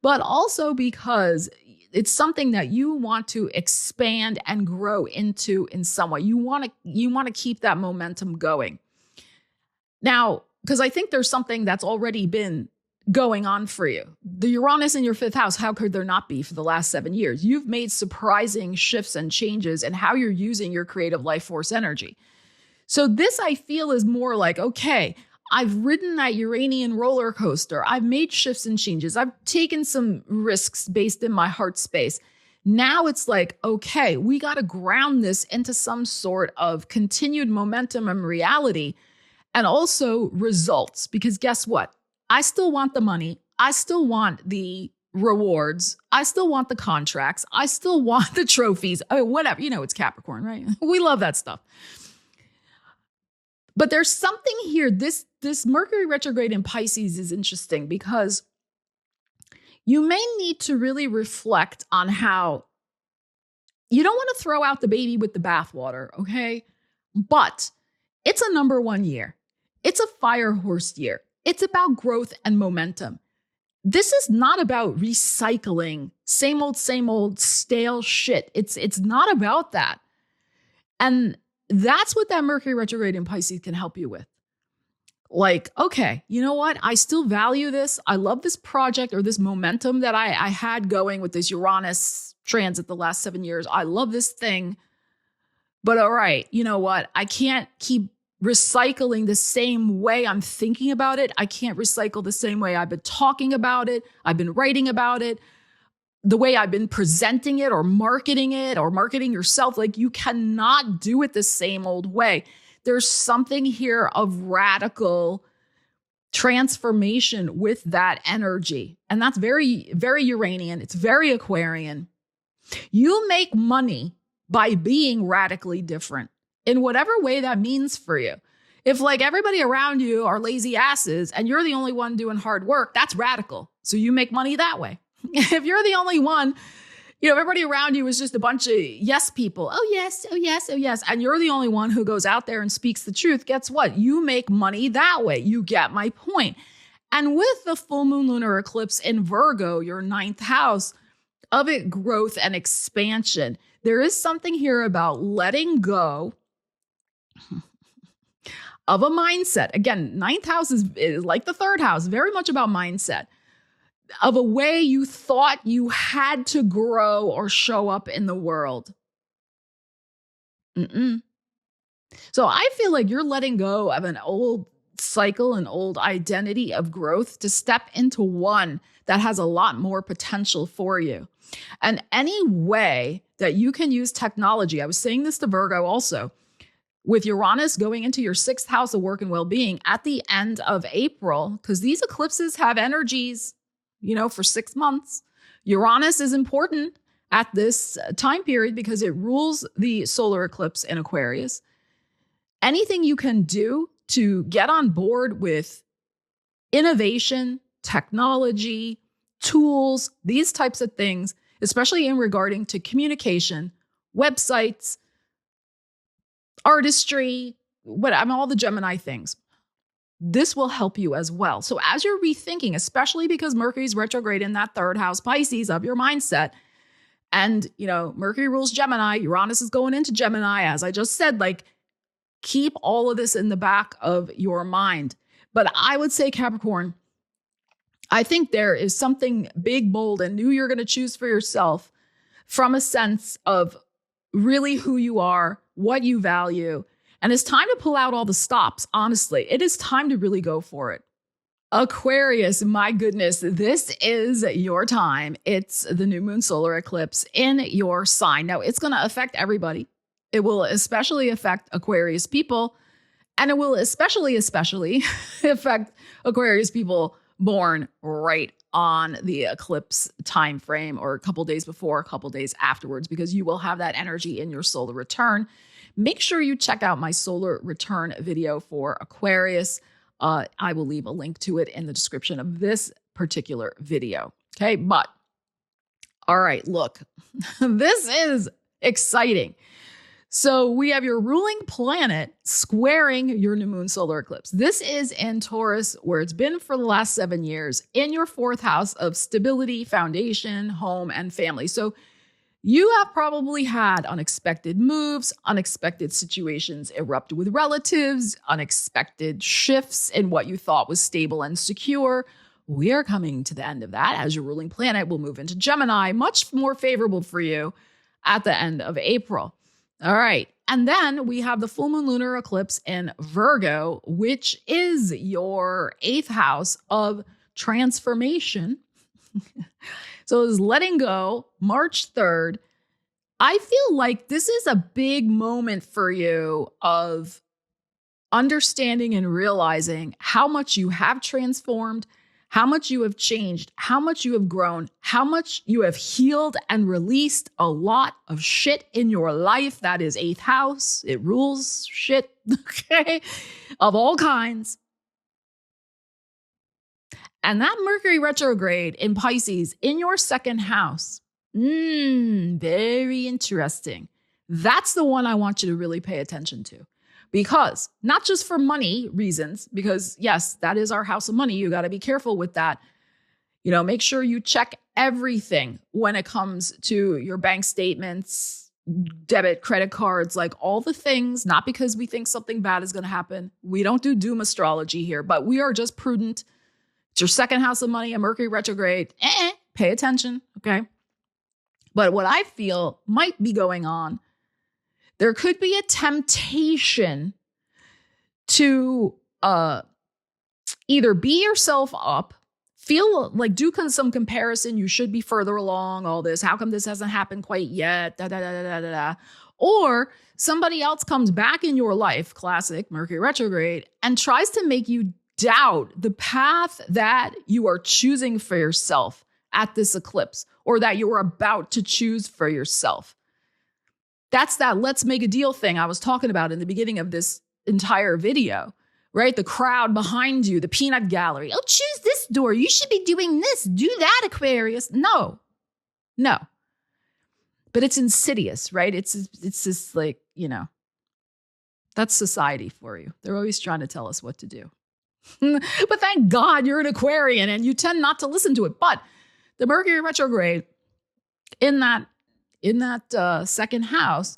but also because it's something that you want to expand and grow into in some way. You want to keep that momentum going. Now, because I think there's something that's already been going on for you. The Uranus in your fifth house, how could there not be for the last 7 years? You've made surprising shifts and changes in how you're using your creative life force energy. So this, I feel, is more like, okay, I've ridden that Uranian roller coaster. I've made shifts and changes. I've taken some risks based in my heart space. Now it's like, okay, we got to ground this into some sort of continued momentum and reality, and also results. Because guess what? I still want the money. I still want the rewards. I still want the contracts. I still want the trophies. I mean, whatever. It's Capricorn, right? We love that stuff. But there's something here. This this Mercury retrograde in Pisces is interesting because you may need to really reflect on how you don't want to throw out the baby with the bathwater, okay? But it's a number one year. It's a fire horse year. It's about growth and momentum. This is not about recycling same old stale shit. It's not about that. And that's what that Mercury retrograde in Pisces can help you with. Like, okay, you know what? I still value this. I love this project or this momentum that I had going with this Uranus transit the last 7 years. I love this thing. But all right, you know what? I can't keep recycling the same way I'm thinking about it. I can't recycle the same way I've been talking about it. I've been writing about it, the way I've been presenting it or marketing yourself. Like, you cannot do it the same old way. There's something here of radical transformation with that energy. And that's very, very Uranian. It's very Aquarian. You make money by being radically different in whatever way that means for you. If like everybody around you are lazy asses and you're the only one doing hard work, that's radical. So you make money that way. If you're the only one, you know, everybody around you is just a bunch of yes people. Oh, yes, oh, yes, oh, yes. And you're the only one who goes out there and speaks the truth. Guess what? You make money that way. You get my point. And with the full moon lunar eclipse in Virgo, your ninth house of it, growth and expansion, there is something here about letting go of a mindset. Again, ninth house is like the third house, very much about mindset, of a way you thought you had to grow or show up in the world. So I feel like you're letting go of an old cycle, an old identity of growth to step into one that has a lot more potential for you. And any way that you can use technology, I was saying this to Virgo also, with Uranus going into your sixth house of work and well-being at the end of April, because these eclipses have energies, you know, for 6 months. Uranus is important at this time period because it rules the solar eclipse in Aquarius. Anything you can do to get on board with innovation, technology, tools, these types of things, especially in regarding to communication, websites, artistry, all the Gemini things. This will help you as well. So as you're rethinking, especially because Mercury's retrograde in that third house, Pisces, of your mindset, and, you know, Mercury rules Gemini, Uranus is going into Gemini, as I just said, like, keep all of this in the back of your mind. But I would say, Capricorn, I think there is something big, bold, and new you're going to choose for yourself from a sense of really who you are, what you value. And it's time to pull out all the stops, honestly. It is time to really go for it. Aquarius, my goodness, this is your time. It's the new moon solar eclipse in your sign. Now, it's going to affect everybody. It will especially affect Aquarius people, and it will especially affect Aquarius people born right on the eclipse time frame, or a couple days before, a couple days afterwards, because you will have that energy in your solar return. Make sure you check out my solar return video for Aquarius. I will leave a link to it in the description of this particular video. Okay, but all right, look, this is exciting. So we have your ruling planet squaring your new moon solar eclipse. This is in Taurus, where it's been for the last 7 years, in your fourth house of stability, foundation, home, and family. So you have probably had unexpected moves, unexpected situations erupt with relatives, unexpected shifts in what you thought was stable and secure. We are coming to the end of that as your ruling planet will move into Gemini, much more favorable for you at the end of April. All right. And then we have the full moon lunar eclipse in Virgo, which is your eighth house of transformation. So it's letting go, March 3rd. I feel like this is a big moment for you of understanding and realizing how much you have transformed, how much you have changed, how much you have grown, how much you have healed and released a lot of shit in your life. That is eighth house. It rules shit, okay, of all kinds. And that Mercury retrograde in Pisces in your second house, very interesting. That's the one I want you to really pay attention to. Because not just for money reasons, because yes, that is our house of money. You got to be careful with that. Make sure you check everything when it comes to your bank statements, debit, credit cards, like all the things, not because we think something bad is going to happen. We don't do doom astrology here, but we are just prudent. It's your second house of money, a Mercury retrograde. Pay attention, okay? But what I feel might be going on, there could be a temptation to either beat yourself up, feel like do some comparison. You should be further along, all this. How come this hasn't happened quite yet? Or somebody else comes back in your life, classic Mercury retrograde, and tries to make you doubt the path that you are choosing for yourself at this eclipse, or that you are about to choose for yourself. That's that let's make a deal thing I was talking about in the beginning of this entire video, right? The crowd behind you, the peanut gallery. Oh, choose this door. You should be doing this. Do that, Aquarius. No. But it's insidious, right? It's just like, that's society for you. They're always trying to tell us what to do. But thank God you're an Aquarian and you tend not to listen to it. But the Mercury retrograde in that second house,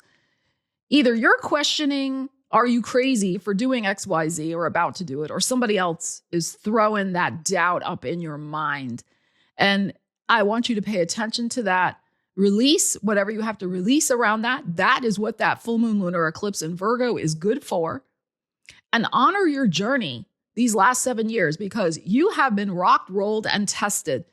either you're questioning, are you crazy for doing X, Y, Z or about to do it? Or somebody else is throwing that doubt up in your mind. And I want you to pay attention to that. Release whatever you have to release around that. That is what that full moon lunar eclipse in Virgo is good for. And honor your journey these last 7 years, because you have been rocked, rolled, and tested.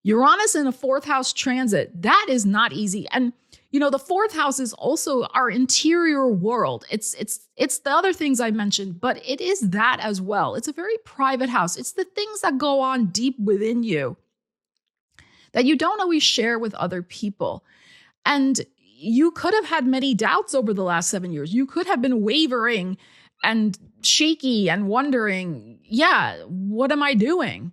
Uranus in a fourth house transit, that is not easy. And, the fourth house is also our interior world. It's the other things I mentioned, but it is that as well. It's a very private house. It's the things that go on deep within you that you don't always share with other people. And you could have had many doubts over the last 7 years. You could have been wavering and shaky and wondering, what am I doing?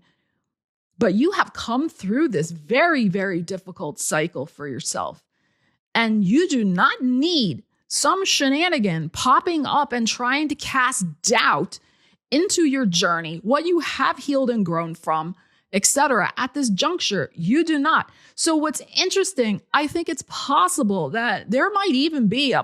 But you have come through this very, very difficult cycle for yourself. And you do not need some shenanigan popping up and trying to cast doubt into your journey, what you have healed and grown from, etc. At this juncture, you do not. So what's interesting, I think it's possible that there might even be a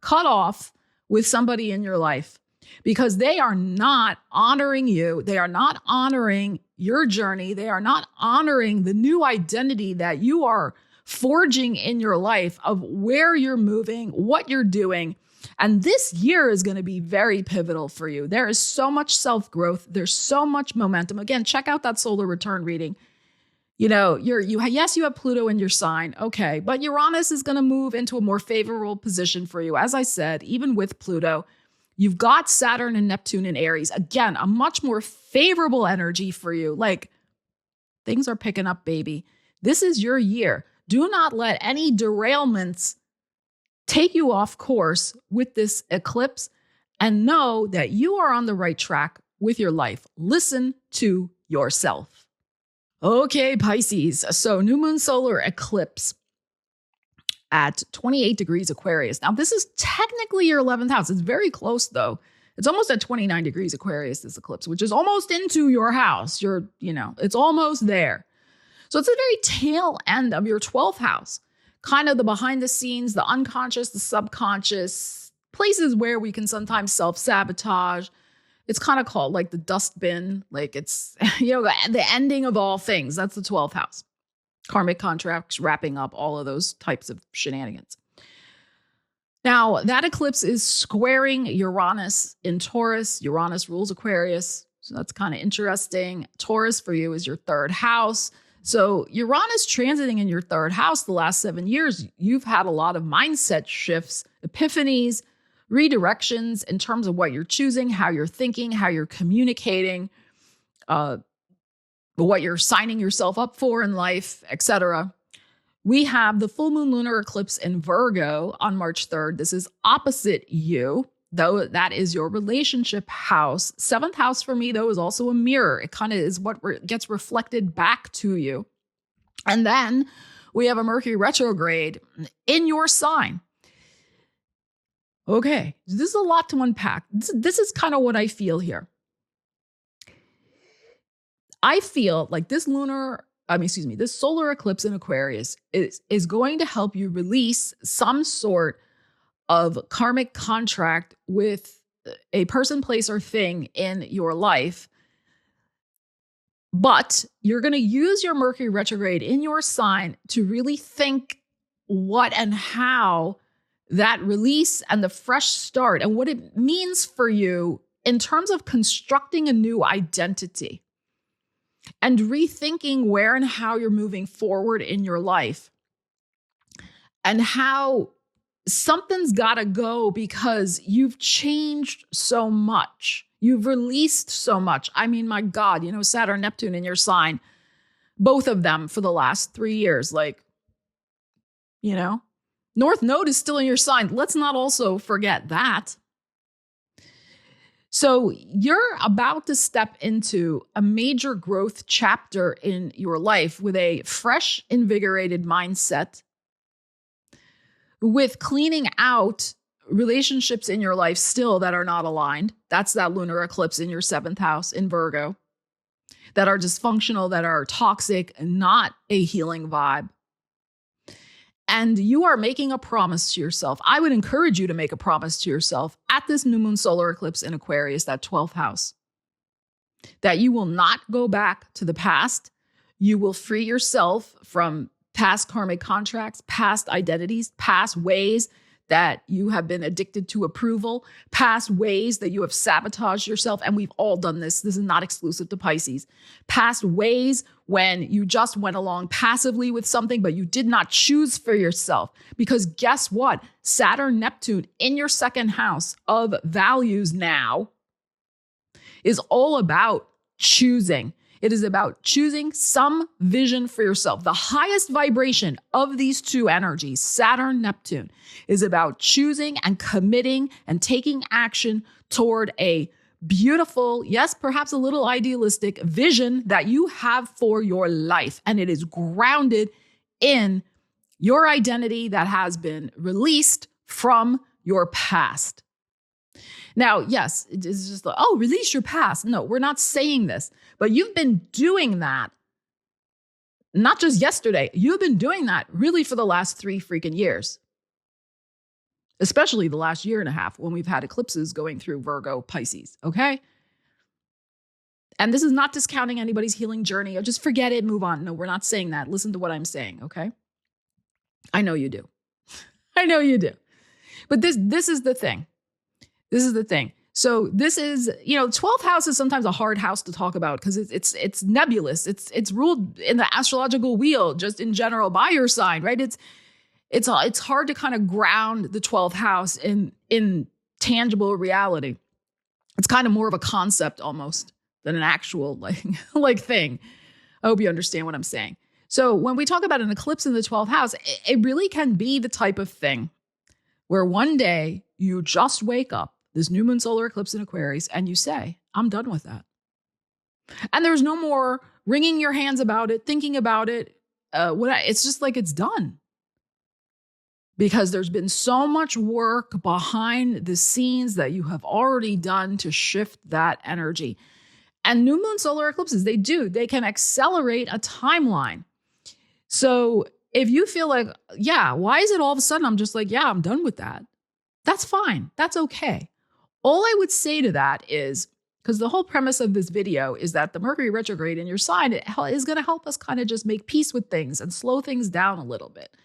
cutoff with somebody in your life because they are not honoring you. They are not honoring your journey. They are not honoring the new identity that you are forging in your life of where you're moving, what you're doing. And this year is going to be very pivotal for you. There is so much self-growth. There's so much momentum. Again, check out that solar return reading. Yes, you have Pluto in your sign. Okay. But Uranus is going to move into a more favorable position for you. As I said, even with Pluto, you've got Saturn and Neptune in Aries. Again, a much more favorable energy for you. Like things are picking up, baby. This is your year. Do not let any derailments take you off course with this eclipse, and know that you are on the right track with your life. Listen to yourself. Okay, Pisces. So new moon solar eclipse at 28 degrees Aquarius. Now, this is technically your 11th house. It's very close, though. It's almost at 29 degrees Aquarius, this eclipse, which is almost into your house. It's almost there. So it's the very tail end of your 12th house, kind of the behind the scenes, the unconscious, the subconscious, places where we can sometimes self-sabotage. It's kind of called like the dustbin, like it's, the ending of all things. That's the 12th house. Karmic contracts, wrapping up all of those types of shenanigans. Now, that eclipse is squaring Uranus in Taurus. Uranus rules Aquarius, so that's kind of interesting. Taurus for you is your third house. So Uranus transiting in your third house the last 7 years, you've had a lot of mindset shifts, epiphanies, redirections in terms of what you're choosing, how you're thinking, how you're communicating, what you're signing yourself up for in life, etc. We have the full moon lunar eclipse in Virgo on March 3rd. This is opposite you. though that is your relationship house. Seventh house for me, though, is also a mirror. It kind of is what gets reflected back to you. And then we have a Mercury retrograde in your sign. Okay, this is a lot to unpack. This is kind of what I feel here. I feel like this solar eclipse in Aquarius is going to help you release some sort of karmic contract with a person, place, or thing in your life. But you're going to use your Mercury retrograde in your sign to really think what and how that release and the fresh start and what it means for you in terms of constructing a new identity and rethinking where and how you're moving forward in your life and how something's got to go because you've changed so much. You've released so much. I mean, my God, Saturn-Neptune in your sign, both of them for the last 3 years, North Node is still in your sign. Let's not also forget that. So you're about to step into a major growth chapter in your life with a fresh, invigorated mindset, with cleaning out relationships in your life still that are not aligned. That's that lunar eclipse in your 7th house in Virgo, that are dysfunctional, that are toxic, not a healing vibe. And you are making a promise to yourself. I would encourage you to make a promise to yourself at this new moon solar eclipse in Aquarius, that 12th house, that you will not go back to the past. You will free yourself from past karmic contracts, past identities, past ways that you have been addicted to approval, past ways that you have sabotaged yourself. And we've all done this. This is not exclusive to Pisces. Past ways when you just went along passively with something, but you did not choose for yourself. Because guess what? Saturn-Neptune in your 2nd house of values now is all about choosing. It is about choosing some vision for yourself. The highest vibration of these two energies, Saturn-Neptune, is about choosing and committing and taking action toward a beautiful, yes, perhaps a little idealistic vision that you have for your life. And it is grounded in your identity that has been released from your past. Now, yes, it's just like, oh, release your past. No, we're not saying this, but you've been doing that. Not just yesterday. You've been doing that really for the last 3 freaking years, especially the last year and a half when we've had eclipses going through Virgo, Pisces. Okay. And this is not discounting anybody's healing journey or just forget it, move on. No, we're not saying that. Listen to what I'm saying. Okay. I know you do. I know you do. But this is the thing. This is the thing. So this is, 12th house is sometimes a hard house to talk about because it's nebulous. It's ruled in the astrological wheel just in general by your sign, right? It's hard to kind of ground the 12th house in tangible reality. It's kind of more of a concept almost than an actual like thing. I hope you understand what I'm saying. So when we talk about an eclipse in the 12th house, it really can be the type of thing where one day you just wake up, this new moon solar eclipse in Aquarius, and you say, I'm done with that. And there's no more wringing your hands about it, thinking about it. It's just like it's done. Because there's been so much work behind the scenes that you have already done to shift that energy. And new moon solar eclipses, they can accelerate a timeline. So if you feel like, yeah, why is it all of a sudden I'm just like, yeah, I'm done with that? That's fine. That's okay. All I would say to that is, because the whole premise of this video is that the Mercury retrograde in your sign is going to help us kind of just make peace with things and slow things down a little bit.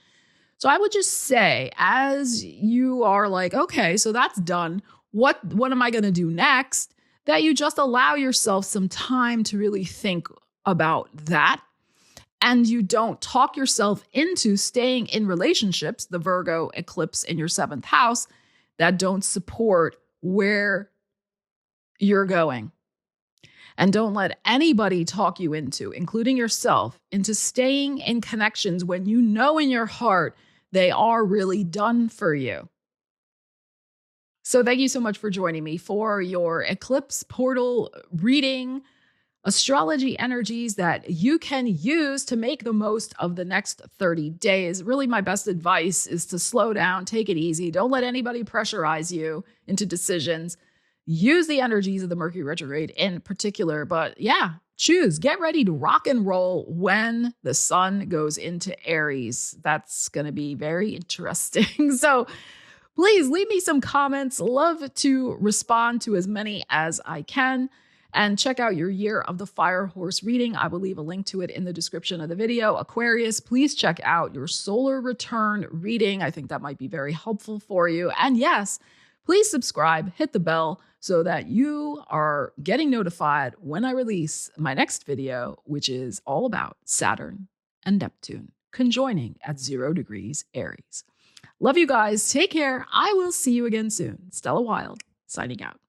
So I would just say, as you are like, okay, so that's done. What am I going to do next? That you just allow yourself some time to really think about that. And you don't talk yourself into staying in relationships, the Virgo eclipse in your 7th house, that don't support where you're going. And don't let anybody talk you into, including yourself, into staying in connections when you know in your heart they are really done for you. So thank you so much for joining me for your eclipse portal reading, astrology energies that you can use to make the most of the next 30 days. Really, my best advice is to slow down, take it easy. Don't let anybody pressurize you into decisions. Use the energies of the Mercury retrograde in particular. But yeah, get ready to rock and roll when the sun goes into Aries. That's going to be very interesting. So please leave me some comments. Love to respond to as many as I can. And check out your Year of the Fire Horse reading. I will leave a link to it in the description of the video. Aquarius, please check out your solar return reading. I think that might be very helpful for you. And yes, please subscribe, hit the bell so that you are getting notified when I release my next video, which is all about Saturn and Neptune conjoining at 0 degrees Aries. Love you guys. Take care. I will see you again soon. Stella Wilde, signing out.